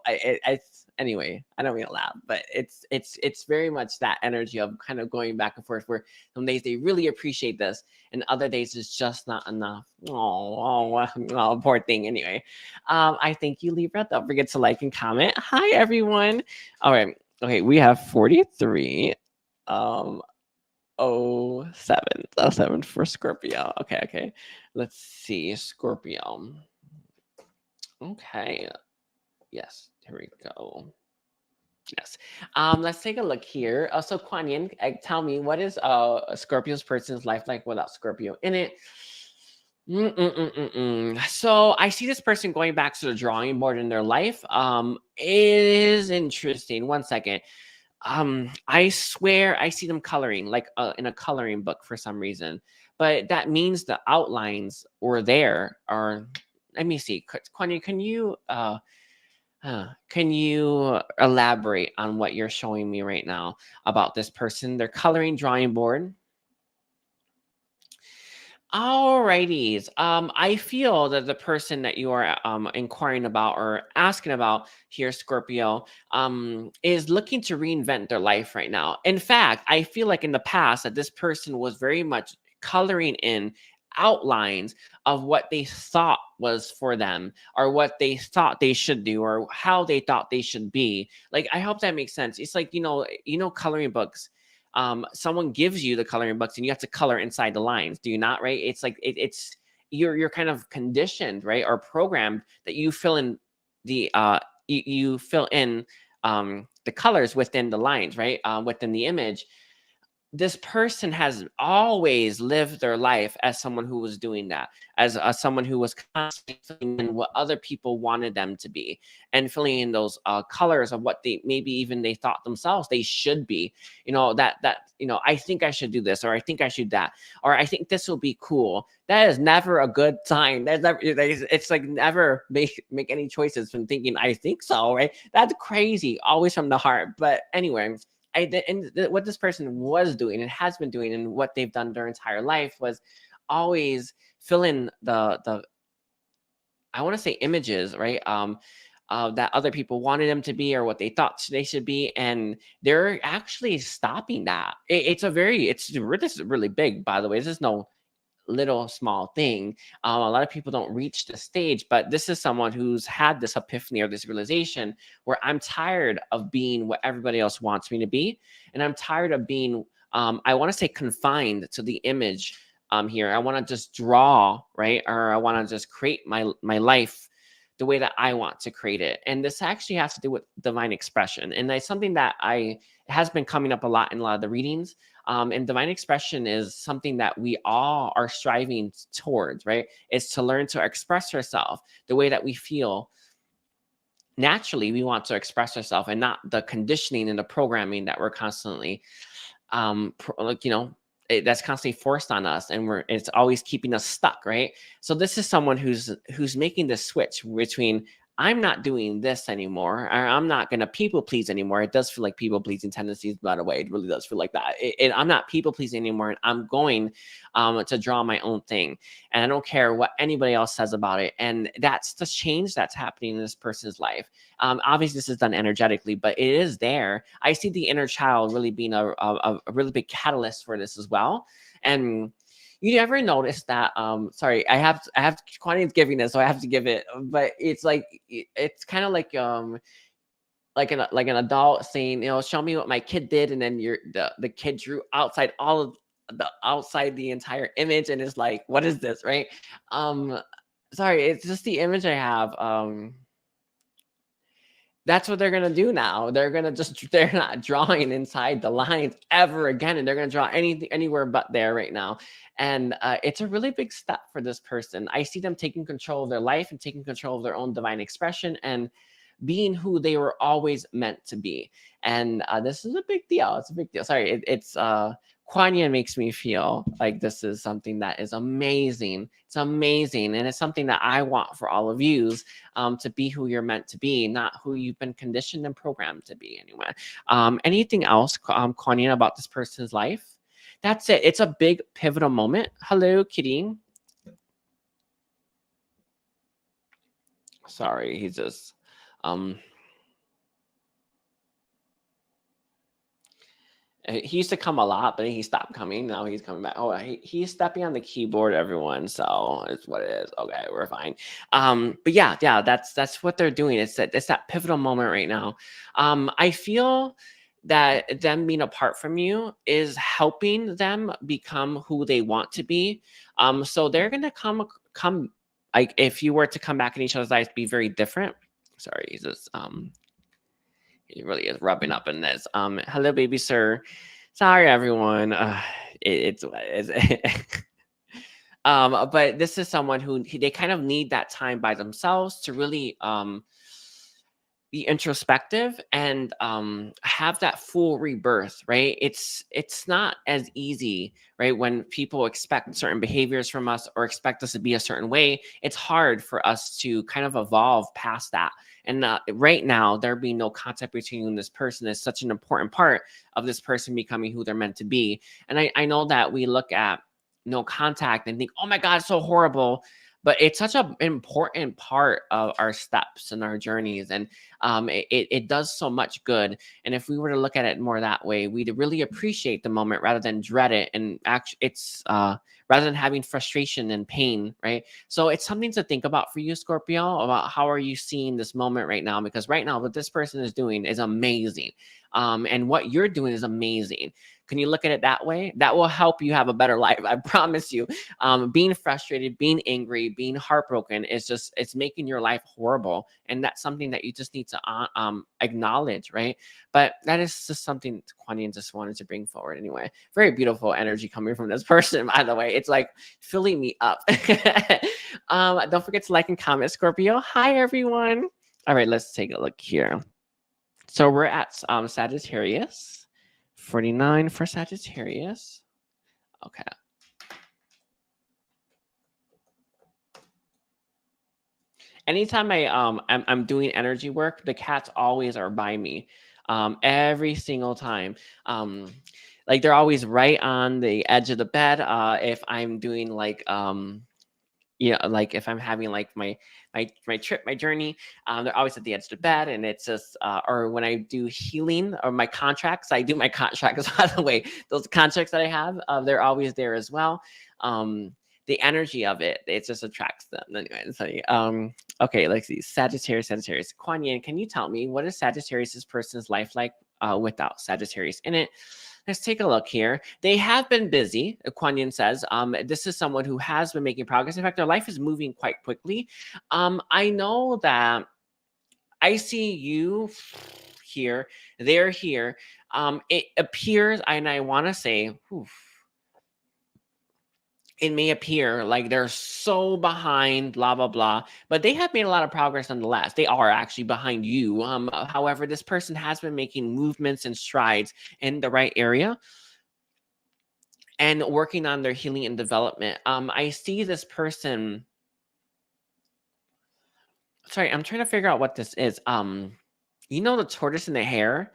anyway, I don't mean to laugh, but it's very much that energy of kind of going back and forth where some days they really appreciate this and other days it's just not enough. Oh, poor thing. Anyway, I thank you, Libra. Don't forget to like and comment. Hi, everyone. All right. Okay, we have 43. 07 for Scorpio. Okay. Let's see. Scorpio. Okay. Yes, here we go. Yes. Let's take a look here. So Kuan Yin, tell me, what is a Scorpio's person's life like without Scorpio in it? So I see this person going back to the drawing board in their life. It is interesting. One second. I swear I see them coloring, like in a coloring book for some reason, but that means the outlines were there. Or let me see, Kuan Yin, can you elaborate on what you're showing me right now about this person? They're coloring drawing board. Alrighties. I feel that the person that you are inquiring about or asking about here, Scorpio, is looking to reinvent their life right now. In fact, I feel like in the past that this person was very much coloring in outlines of what they thought was for them or what they thought they should do or how they thought they should be. Like, I hope that makes sense. It's like, coloring books. Someone gives you the coloring books and you have to color inside the lines. Do you not? Right? It's like it's you're kind of conditioned, right, or programmed that you fill in the you fill in the colors within the lines, right, within the image. This person has always lived their life as someone who was doing that, as someone who was constantly filling in what other people wanted them to be and filling in those colors of what they maybe even they thought themselves they should be. I think I should do this, or I think I should that, or I think this will be cool. That is never a good sign. That's never, it's like never make any choices from thinking I think so, right? That's crazy. Always from the heart. But anyway, what this person was doing and has been doing and what they've done their entire life was always fill in the I want to say images, right? That other people wanted them to be or what they thought they should be, and they're actually stopping that. This is really big, by the way. This is no little small thing. A lot of people don't reach the stage, but this is someone who's had this epiphany or this realization where I'm tired of being what everybody else wants me to be. And I'm tired of being, I want to say confined to the image here. I want to just draw, right? Or I want to just create my life the way that I want to create it. And this actually has to do with divine expression. And that's something that has been coming up a lot in a lot of the readings. And divine expression is something that we all are striving towards, right? It's to learn to express ourselves the way that we feel. Naturally, we want to express ourselves and not the conditioning and the programming that we're constantly, that's constantly forced on us, and it's always keeping us stuck, right? So this is someone who's making the switch between I'm not doing this anymore, or I'm not going to people please anymore. It does feel like people pleasing tendencies, by the way. It really does feel like that. I'm not people pleasing anymore, and I'm going to draw my own thing, and I don't care what anybody else says about it. And that's the change that's happening in this person's life. Obviously, this is done energetically, but it is there. I see the inner child really being a really big catalyst for this as well. And you ever notice that? Sorry, I have Kwani's giving this, so I have to give it. But it's like it's kind of like an adult saying, show me what my kid did, and then the kid drew outside all of outside the entire image, and it's like, what is this, right? Um, Sorry, it's just the image I have. That's what they're gonna do now. They're not drawing inside the lines ever again, and they're gonna draw anything anywhere but there right now. And it's a really big step for this person. I see them taking control of their life and taking control of their own divine expression and being who they were always meant to be. And this is a big deal. It's a big deal. Sorry, it's Kuan Yin makes me feel like this is something that is amazing. It's amazing, and it's something that I want for all of you, to be who you're meant to be, not who you've been conditioned and programmed to be. Anyway, anything else, Kuan Yin, about this person's life? That's it. It's a big pivotal moment. Hello, Kitty. Sorry, he's just he used to come a lot, but he stopped coming. Now he's coming back. Oh, he's stepping on the keyboard, everyone. So it's what it is. Okay, we're fine. But yeah, that's what they're doing. It's that pivotal moment right now. I feel that them being apart from you is helping them become who they want to be. So they're gonna come like if you were to come back in each other's eyes, be very different. Sorry, he's just he really is rubbing up in this. Hello, baby sir. Sorry, everyone. It's but this is someone who they kind of need that time by themselves to really be introspective and have that full rebirth, right? It's not as easy, right? When people expect certain behaviors from us or expect us to be a certain way, it's hard for us to kind of evolve past that. And right now, there being no contact between you and this person is such an important part of this person becoming who they're meant to be. And I know that we look at no contact and think, oh my God, it's so horrible. But it's such an important part of our steps and our journeys. And it does so much good. And if we were to look at it more that way, we'd really appreciate the moment rather than dread it. And actually, it's rather than having frustration and pain, right? So it's something to think about for you, Scorpio, about how are you seeing this moment right now? Because right now, what this person is doing is amazing. And what you're doing is amazing. Can you look at it that way? That will help you have a better life. I promise you. Being frustrated, being angry, being heartbroken is just, it's making your life horrible. And that's something that you just need to acknowledge, right? But that is just something Kuan just wanted to bring forward anyway. Very beautiful energy coming from this person, by the way. It's like filling me up. Don't forget to like and comment, Scorpio. Hi, everyone. All right, let's take a look here. So we're at Sagittarius. 49 for Sagittarius. Okay. Anytime I'm doing energy work, the cats always are by me. Every single time. Like they're always right on the edge of the bed. If I'm doing like like if I'm having like my trip, my journey, they're always at the edge of the bed. And it's just or when I do healing or my contracts, I do my contracts, by the way, those contracts that I have, they're always there as well. The energy of it just attracts them anyway. So okay, let's see. Sagittarius. Kuan Yin, can you tell me what is Sagittarius' person's life like without Sagittarius in it? Let's take a look here. They have been busy, Kuan Yin says. This is someone who has been making progress. In fact, their life is moving quite quickly. I know that I see you here, they're here. It appears, and I want to say, it may appear like they're so behind, blah, blah, blah, but they have made a lot of progress nonetheless. They are actually behind you. However, this person has been making movements and strides in the right area and working on their healing and development. I see this person. Sorry, I'm trying to figure out what this is. You know the tortoise and the hare?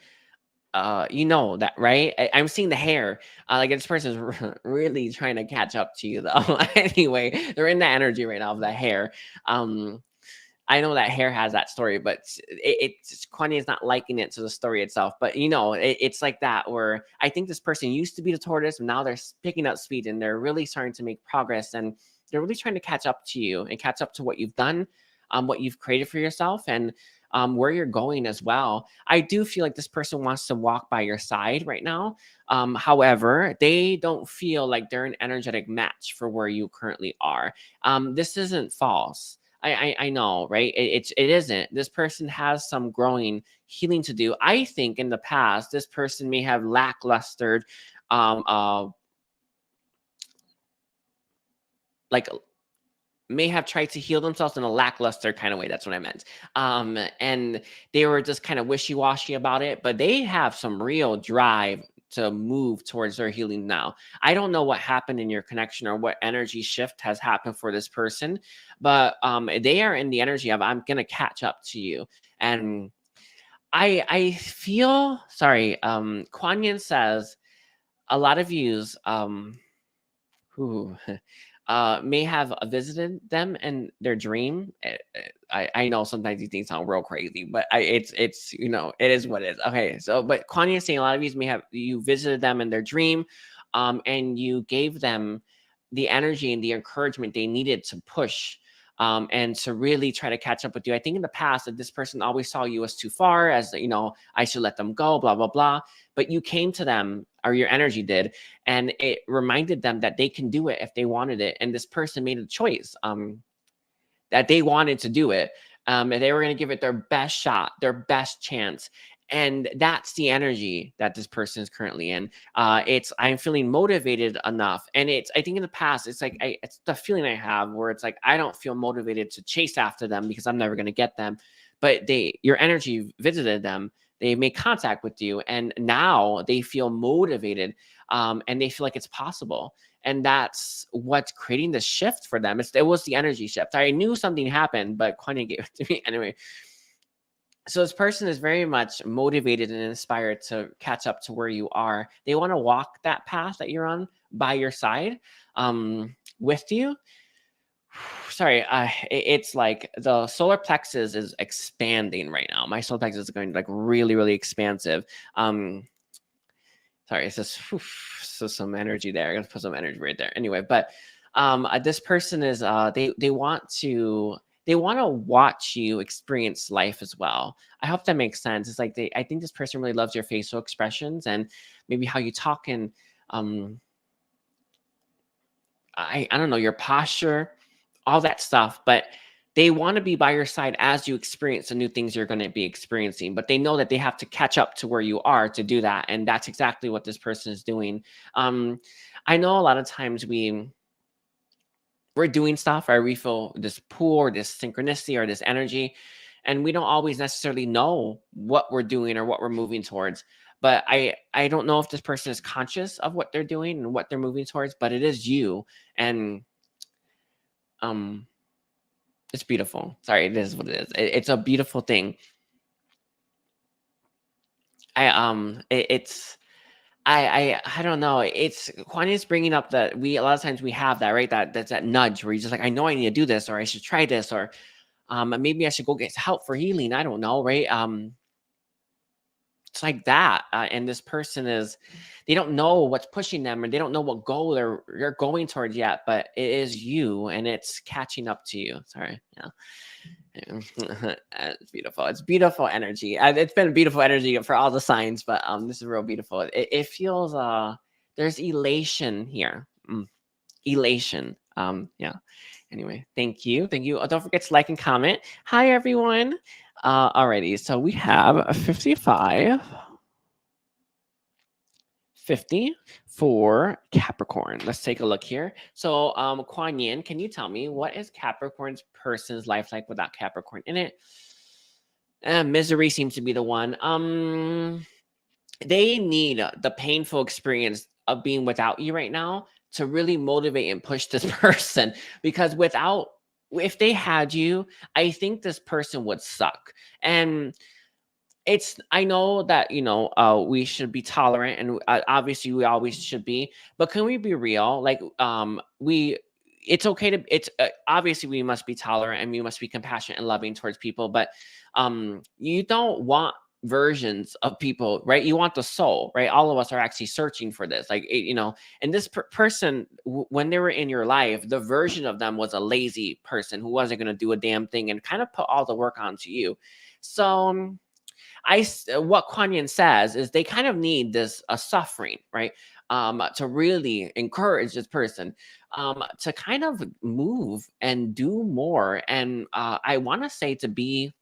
You know that, right? I'm seeing the hair. Like this person's really trying to catch up to you, though. Anyway, they're in the energy right now of the hair. I know that hair has that story, but it's Kuan Yin is not liking it to the story itself. But you know, it's like that where I think this person used to be the tortoise, and now they're picking up speed and they're really starting to make progress, and they're really trying to catch up to you and catch up to what you've done, what you've created for yourself, and where you're going as well. I do feel like this person wants to walk by your side right now. However, they don't feel like they're an energetic match for where you currently are. This isn't false. I know, right? It isn't. This person has some growing healing to do. I think in the past, this person may have lacklustered, like may have tried to heal themselves in a lackluster kind of way. That's what I meant. And they were just kind of wishy-washy about it, but they have some real drive to move towards their healing now. I don't know what happened in your connection or what energy shift has happened for this person, but they are in the energy of, I'm going to catch up to you. And I feel, sorry, Kuan Yin says, a lot of yous, may have visited them in their dream. I know sometimes these things sound real crazy, but it's you know, it is what it is. Okay, so but Kuan Yin is saying a lot of you visited them in their dream, and you gave them the energy and the encouragement they needed to push. And to really try to catch up with you. I think in the past that this person always saw you as too far, as you know, I should let them go, blah, blah, blah. But you came to them, or your energy did, and it reminded them that they can do it if they wanted it. And this person made a choice that they wanted to do it. And they were going to give it their best shot, their best chance. And that's the energy that this person is currently in. I'm feeling motivated enough. And I think in the past, it's like, it's the feeling I have where it's like, I don't feel motivated to chase after them because I'm never going to get them. But your energy visited them. They made contact with you, and now they feel motivated, and they feel like it's possible. And that's what's creating the shift for them. It was the energy shift. I knew something happened, but Kuan Yin gave it to me anyway. So this person is very much motivated and inspired to catch up to where you are. They want to walk that path that you're on by your side, with you. Sorry, it's like the solar plexus is expanding right now. My solar plexus is going like really, really expansive. Sorry, it's just so some energy there. I'm gonna put some energy right there. Anyway, but this person is they want to watch you experience life as well. I hope that makes sense. It's like I think this person really loves your facial expressions and maybe how you talk, and I don't know, your posture, all that stuff, but they want to be by your side as you experience the new things you're going to be experiencing, but they know that they have to catch up to where you are to do that. And that's exactly what this person is doing. I know a lot of times we're doing stuff, right? We feel this pull or this synchronicity or this energy, and we don't always necessarily know what we're doing or what we're moving towards. But I don't know if this person is conscious of what they're doing and what they're moving towards, but it is you. And it's beautiful. Sorry, it is what it is. It's a beautiful thing. I don't know. It's Kwon is bringing up that a lot of times we have that, right? That's that nudge where you're just like, I know I need to do this, or I should try this, or maybe I should go get help for healing. I don't know, right? It's like that. And this person they don't know what's pushing them, and they don't know what goal they're going towards yet, but it is you, and it's catching up to you. Sorry. Yeah. It's beautiful. It's beautiful energy. It's been beautiful energy for all the signs, but this is real beautiful. It feels there's elation here. Elation. Yeah. Anyway, thank you. Oh, don't forget to like and comment. Hi everyone. Alrighty, so we have 55, 50 for Capricorn. Let's take a look here. So, Kuan Yin, can you tell me what is Capricorn's person's life like without Capricorn in it? Misery seems to be the one. They need the painful experience of being without you right now to really motivate and push this person, because if they had you, I think this person would suck. And I know that, we should be tolerant, and obviously we always should be, but can we be real? Like, it's okay to, obviously we must be tolerant and we must be compassionate and loving towards people, but you don't want versions of people, right? You want the soul, right? All of us are actually searching for this, like, and this person, when they were in your life, the version of them was a lazy person who wasn't going to do a damn thing and kind of put all the work onto you. So what Kuan Yin says is they kind of need this suffering, right? To really encourage this person to kind of move and do more. And I want to say to be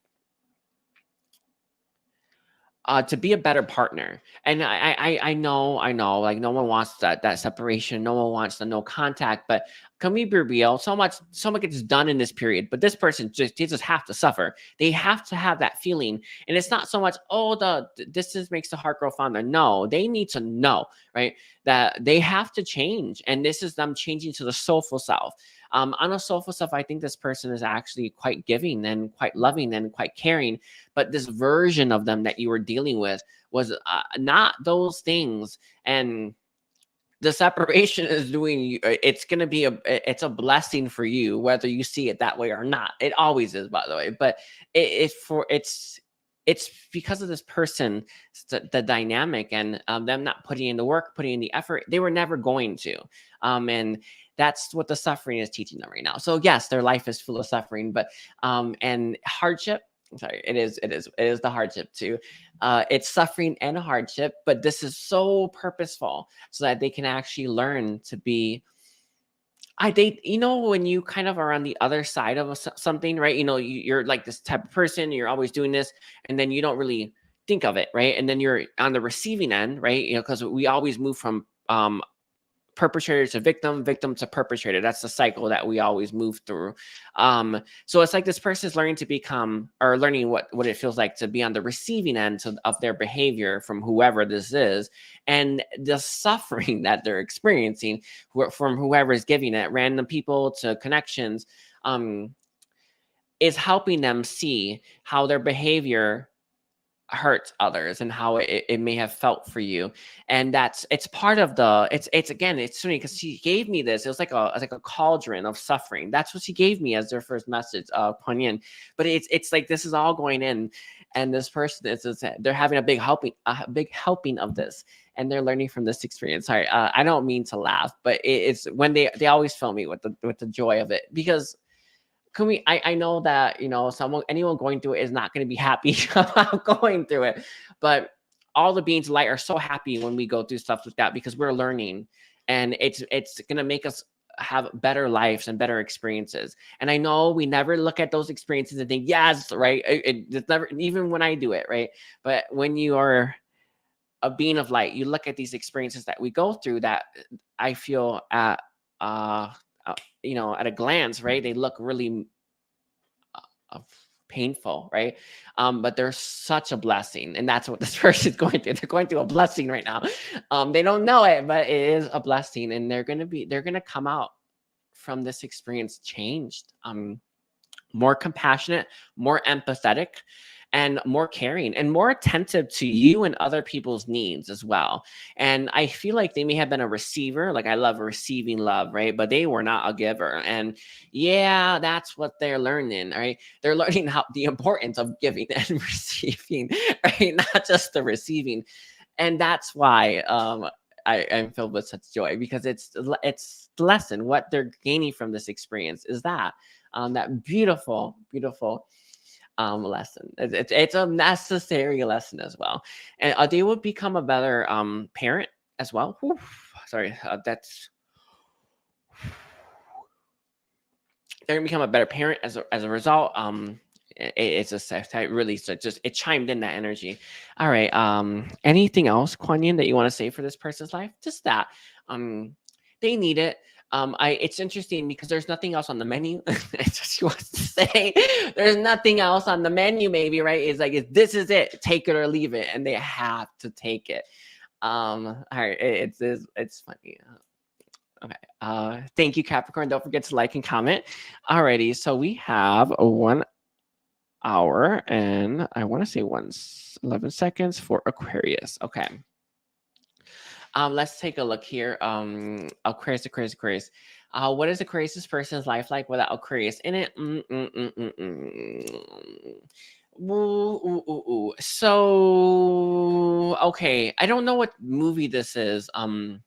a better partner. And I know, like no one wants that separation. No one wants the no contact, but can we be real? So much gets done in this period, but this person they just have to suffer. They have to have that feeling. And it's not so much, the distance makes the heart grow fonder. No, they need to know, right? That they have to change. And this is them changing to the soulful self. On a soulful self, I think this person is actually quite giving and quite loving and quite caring. But this version of them that you were dealing with was not those things. And the separation is doing, it's going to be it's a blessing for you, whether you see it that way or not. It always is, by the way, but it's because of this person, the dynamic, and them not putting in the work, putting in the effort. They were never going to, and that's what the suffering is teaching them right now. So yes, their life is full of suffering, but and hardship. Sorry, it is the hardship too. It's suffering and hardship, but this is so purposeful so that they can actually learn to be. When you kind of are on the other side of something, right? You're like this type of person, you're always doing this, and then you don't really think of it, right? And then you're on the receiving end, right? Because we always move from perpetrator to victim, victim to perpetrator. That's the cycle that we always move through. So it's like this person is learning to become, or learning what it feels like to be on the receiving end of their behavior from whoever this is, and the suffering that they're experiencing from whoever is giving it, random people to connections, is helping them see how their behavior hurt others and how it may have felt for you. And it's part of the it's again, it's funny because she gave me this. It was like a cauldron of suffering. That's what she gave me as their first message, Kuan Yin. But it's like this is all going in, and this person is they're having a big helping of this, and they're learning from this experience. Sorry, I don't mean to laugh, but it's when they always fill me with the joy of it, because I know that, anyone going through it is not going to be happy about going through it, but all the beings of light are so happy when we go through stuff like that, because we're learning, and it's going to make us have better lives and better experiences. And I know we never look at those experiences and think, yes, right. It's never, even when I do it, right. But when you are a being of light, you look at these experiences that we go through that I feel at, at a glance, right? They look really painful, right? But they're such a blessing, and that's what this person is going through. They're going through a blessing right now. They don't know it, but it is a blessing, and they're gonna come out from this experience changed, more compassionate, more empathetic, and more caring, and more attentive to you and other people's needs as well. And I feel like they may have been a receiver. Like, I love receiving love, right? But they were not a giver. And yeah, that's what they're learning, right? They're learning the importance of giving and receiving, right? Not just the receiving. And that's why I'm filled with such joy, because it's the lesson. What they're gaining from this experience is that beautiful, beautiful lesson. It's a necessary lesson as well, and they will become a better parent as well. Whew, sorry, that's they're gonna become a better parent as a result. It's a really, so it chimed in that energy. All right. Anything else, Kuan Yin, that you want to say for this person's life? Just that they need it. It's interesting because there's nothing else on the menu. It's just, she wants to say there's nothing else on the menu, maybe, right? It's like, this is it, take it or leave it, and they have to take it. All right, it's funny. Okay. Thank you, Capricorn. Don't forget to like and comment. Alrighty, so we have 1 hour and I want to say 11 seconds for Aquarius. Okay. Let's take a look here. Aquarius. What is Aquarius person's life like without Aquarius in it? So, okay, I don't know what movie this is. I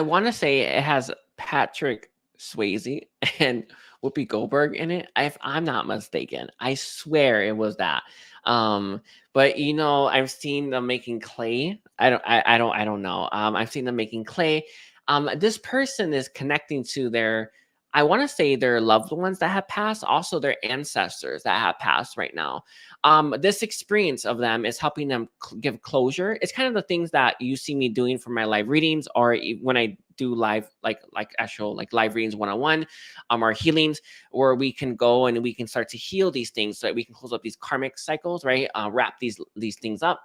want to say it has Patrick Swayze and Whoopi Goldberg in it, if I'm not mistaken. I swear it was that. But I've seen them making clay. I don't know. I've seen them making clay. This person is connecting to I want to say their loved ones that have passed, also their ancestors that have passed right now. This experience of them is helping them give closure. It's kind of the things that you see me doing for my live readings, or when I do live, like actual live readings one-on-one, or healings, where we can go and we can start to heal these things so that we can close up these karmic cycles, right? Wrap these things up.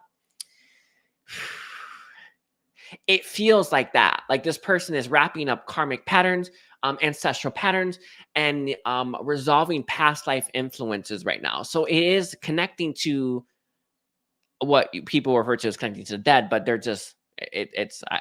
It feels like that. Like, this person is wrapping up karmic patterns, ancestral patterns, and resolving past life influences right now. So it is connecting to what people refer to as connecting to the dead, but they're just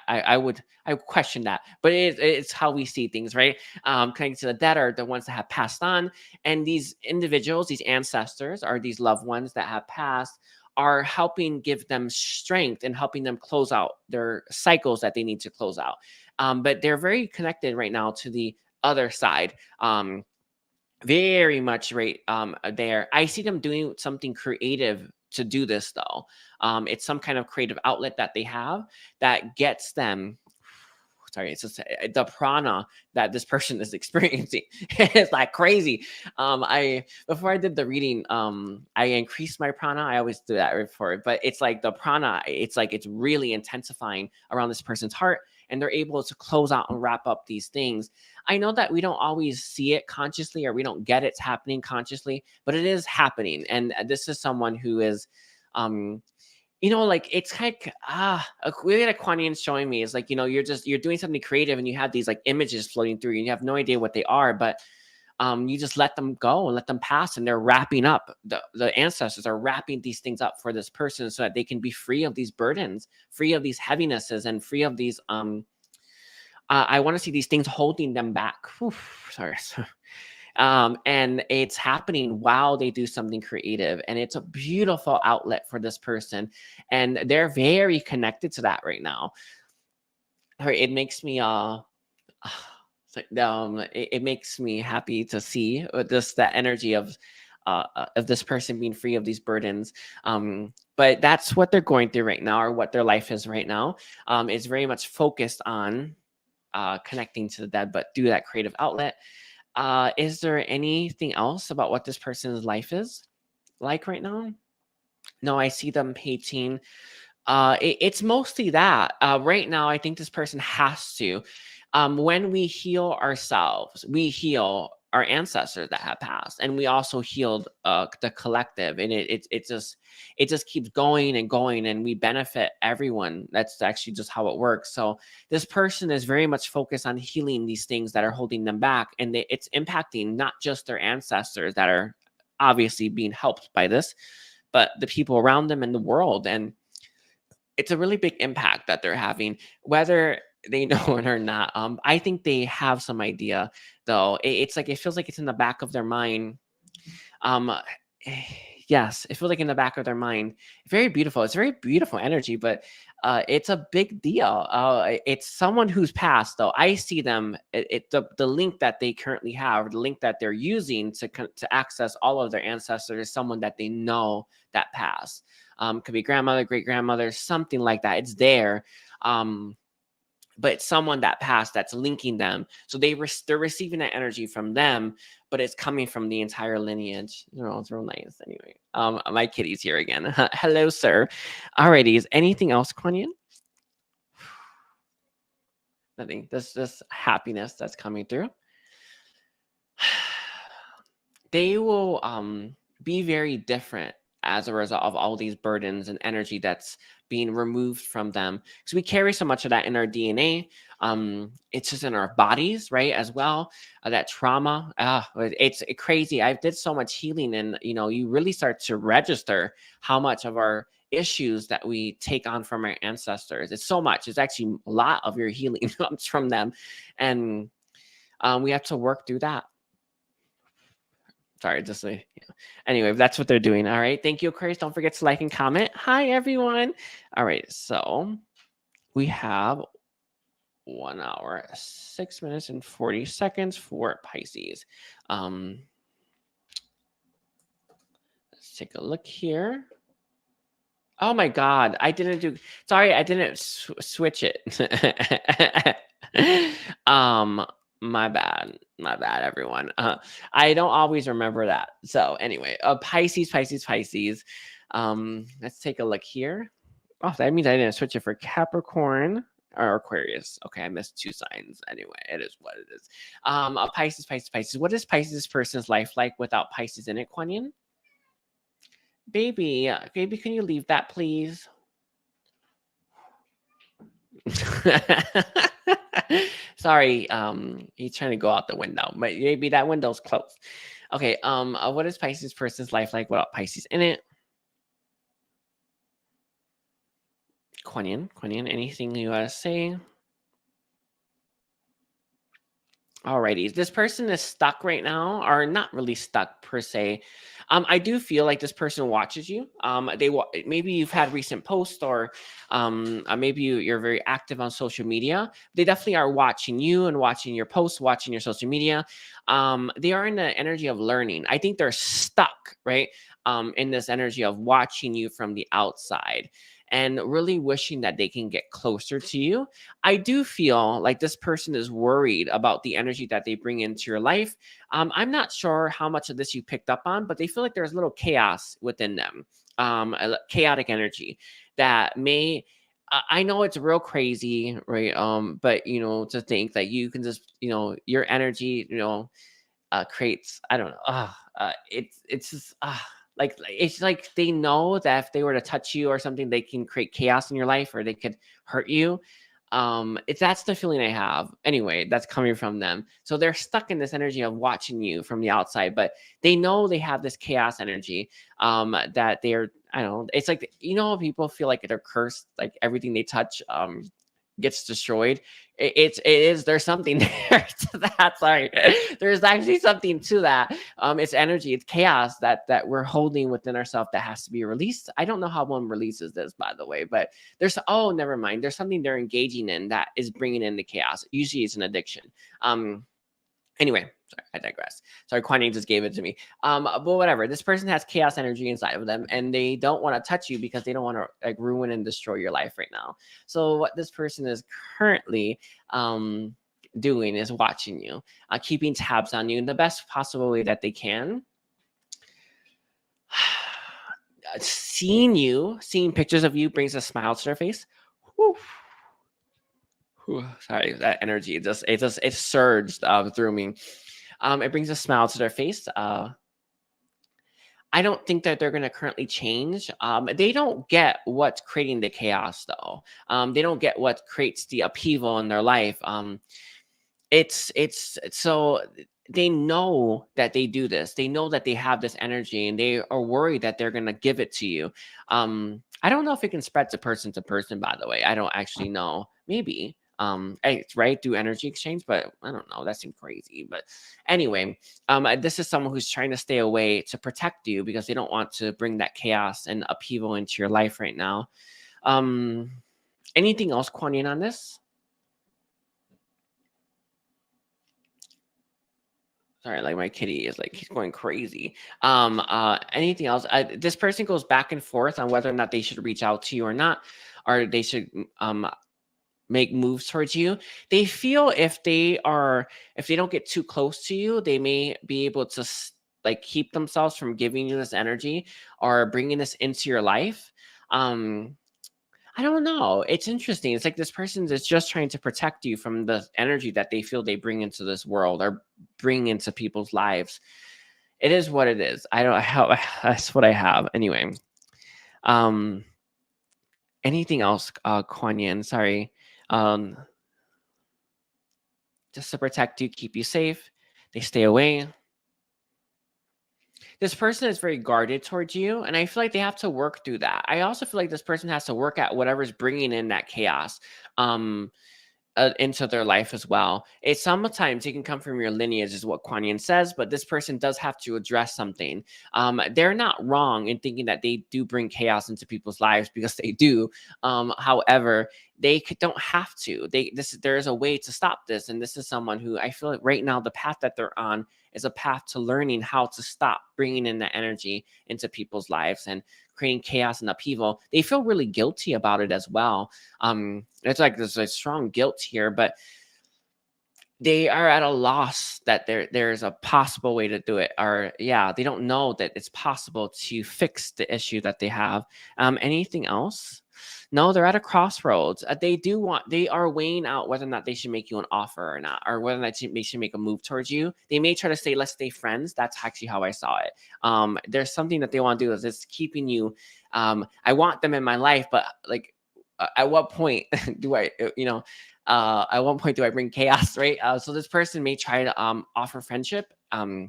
I would question that, but it's how we see things, right? Connecting to the dead are the ones that have passed on, and these individuals, these ancestors, are these loved ones that have passed, are helping give them strength and helping them close out their cycles that they need to close out. But they're very connected right now to the other side. Very much right there. I see them doing something creative to do this, though. It's some kind of creative outlet that they have that gets them. Sorry, it's just the prana that this person is experiencing. It's like crazy. Before I did the reading, I increased my prana. I always do that before, but it's like the prana. It's like it's really intensifying around this person's heart, and they're able to close out and wrap up these things. I know that we don't always see it consciously, or we don't get it's happening consciously, but it is happening. And this is someone who is, like, it's kind of a way that Kuan Yin's showing me is like, you're doing something creative and you have these like images floating through you and you have no idea what they are, but you just let them go and let them pass, and they're wrapping up. The ancestors are wrapping these things up for this person so that they can be free of these burdens, free of these heavinesses, and free of these I want to see these things holding them back. Whew, sorry. And it's happening while they do something creative, and it's a beautiful outlet for this person, and they're very connected to that right now. It makes me it makes me happy to see just that energy of this person being free of these burdens. But that's what they're going through right now, or what their life is right now. It's very much focused on connecting to the dead, but through that creative outlet. Is there anything else about what this person's life is like right now? No, I see them painting. It's mostly that. Right now, I think this person has to. When we heal ourselves, we heal our ancestors that have passed, and we also healed the collective, and it just keeps going and going, and we benefit everyone. That's actually just how it works. So this person is very much focused on healing these things that are holding them back, and it's impacting not just their ancestors that are obviously being helped by this, but the people around them in the world. And it's a really big impact that they're having, whether they know it or not. I think they have some idea, though. It's like, it feels like it's in the back of their mind. Um, yes, it feels like in the back of their mind. Very beautiful. It's very beautiful energy, but it's a big deal. It's someone who's passed, though. I see them. The link that they currently have, the link that they're using to access all of their ancestors, is someone that they know that passed. Could be grandmother, great grandmother, something like that. It's there. But it's someone that passed that's linking them. So they're receiving that energy from them, but it's coming from the entire lineage. It's real nice. Anyway, my kitty's here again. Hello, sir. Alrighty, is anything else, Quanyan? Nothing. This happiness that's coming through. They will be very different as a result of all these burdens and energy that's being removed from them, because we carry so much of that in our DNA. It's just in our bodies, right, as well. That trauma, it's crazy. I did so much healing, and you really start to register how much of our issues that we take on from our ancestors. It's so much. It's actually a lot of your healing comes from them, and we have to work through that. Sorry, just anyway, that's what they're doing. All right. Thank you, Aquarius. Don't forget to like and comment. Hi, everyone. All right. So we have 1 hour, 6 minutes, and 40 seconds for Pisces. Let's take a look here. Oh my God. Sorry, I didn't switch it. My bad, everyone. I don't always remember that. So anyway, Pisces. Let's take a look here. Oh, that means I didn't switch it for Capricorn or Aquarius. Okay, I missed 2 signs. Anyway, it is what it is. Pisces. What is Pisces person's life like without Pisces in it, Quanyan? Baby, can you leave that, please? Sorry, he's trying to go out the window, but maybe that window's closed. Okay, what is Pisces person's life like without Pisces in it? Quanyan, anything you want to say? Alrighty, this person is stuck right now, or not really stuck per se. I do feel like this person watches you. Maybe you've had recent posts, or maybe you're very active on social media. They definitely are watching you and watching your posts, watching your social media. They are in the energy of learning. I think they're stuck, right? In this energy of watching you from the outside and really wishing that they can get closer to you. I do feel like this person is worried about the energy that they bring into your life. I'm not sure how much of this you picked up on, but they feel like there's a little chaos within them, chaotic energy that may. I know it's real crazy, right? But to think that you can just, your energy, creates. I don't know. It's just. Like, it's like they know that if they were to touch you or something, they can create chaos in your life, or they could hurt you. That's the feeling I have. Anyway, that's coming from them. So they're stuck in this energy of watching you from the outside, but they know they have this chaos energy. That they're, I don't know. It's like, you know, people feel like they're cursed, like everything they touch gets destroyed. There's something there to that. Sorry, there's actually something to that. It's energy, it's chaos that we're holding within ourselves that has to be released. I don't know how one releases this, by the way, but there's, oh, never mind, there's something they're engaging in that is bringing in the chaos. Usually it's an addiction. Anyway, sorry, I digress. Sorry, Kuan Yin just gave it to me. But whatever. This person has chaos energy inside of them, and they don't want to touch you because they don't want to like ruin and destroy your life right now. So what this person is currently doing is watching you, keeping tabs on you in the best possible way that they can. Seeing pictures of you brings a smile to their face. Whew. Sorry, that energy it surged through me. It brings a smile to their face. I don't think that they're going to currently change. They don't get what's creating the chaos, though. They don't get what creates the upheaval in their life. It's so they know that they do this. They know that they have this energy, and they are worried that they're going to give it to you. I don't know if it can spread to person, by the way. I don't actually know. Maybe. Right, do energy exchange, but I don't know, that seems crazy. But anyway, this is someone who's trying to stay away to protect you because they don't want to bring that chaos and upheaval into your life right now. Anything else, Kuan Yin, on this? Sorry, like my kitty is like, he's going crazy. Anything else? This person goes back and forth on whether or not they should reach out to you or not, or they should make moves towards you. They feel if they don't get too close to you, they may be able to like keep themselves from giving you this energy or bringing this into your life. I don't know. It's interesting. It's like this person is just trying to protect you from the energy that they feel they bring into this world or bring into people's lives. It is what it is. That's what I have. Anyway. Anything else, Kuan Yin? Sorry. Just to protect you, keep you safe. They stay away. This person is very guarded towards you, and I feel like they have to work through that. I also feel like this person has to work at whatever's bringing in that chaos into their life as well. It's sometimes it can come from your lineage, is what Kuan Yin says, but this person does have to address something. They're not wrong in thinking that they do bring chaos into people's lives, because they do. However, they don't have to. There is a way to stop this, and this is someone who I feel like right now the path that they're on is a path to learning how to stop bringing in that energy into people's lives and creating chaos and upheaval. They feel really guilty about it as well. It's like there's a strong guilt here, but they are at a loss that there's a possible way to do it, or they don't know that it's possible to fix the issue that they have. Anything else? No, they're at a crossroads. They are weighing out whether or not they should make you an offer or not, or whether or not they should make a move towards you. They may try to say, let's stay friends. That's actually how I saw it. There's something that they want to do, is it's keeping you. I want them in my life, but like, at what point do I, at one point do I bring chaos, right? So this person may try to offer friendship. You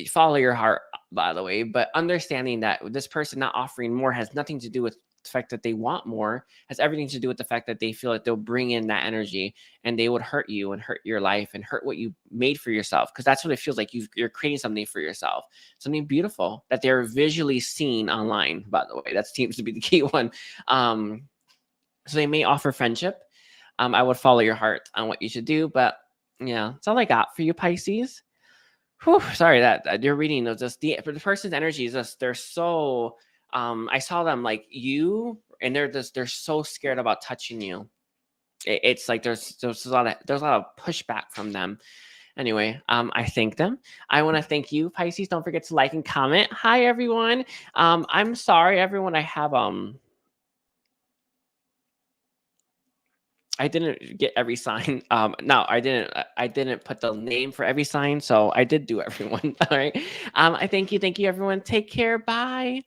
follow your heart, by the way, but understanding that this person not offering more has nothing to do with the fact that they want more, has everything to do with the fact that they feel like they'll bring in that energy and they would hurt you and hurt your life and hurt what you made for yourself, because that's what it feels like. You're creating something for yourself, something beautiful that they're visually seeing online, by the way. That seems to be the key one. So they may offer friendship. I would follow your heart on what you should do, but yeah, that's all I got for you, Pisces. Whew, sorry that your reading of just the person's energy is just, they're so I saw them like you, and they're so scared about touching you. It's like there's a lot of pushback from them. Anyway, I thank them. I want to thank you, Pisces. Don't forget to like and comment. Hi everyone. I'm sorry everyone, I didn't get every sign. No, I didn't put the name for every sign, so I did do everyone. All right. I thank you everyone. Take care. Bye.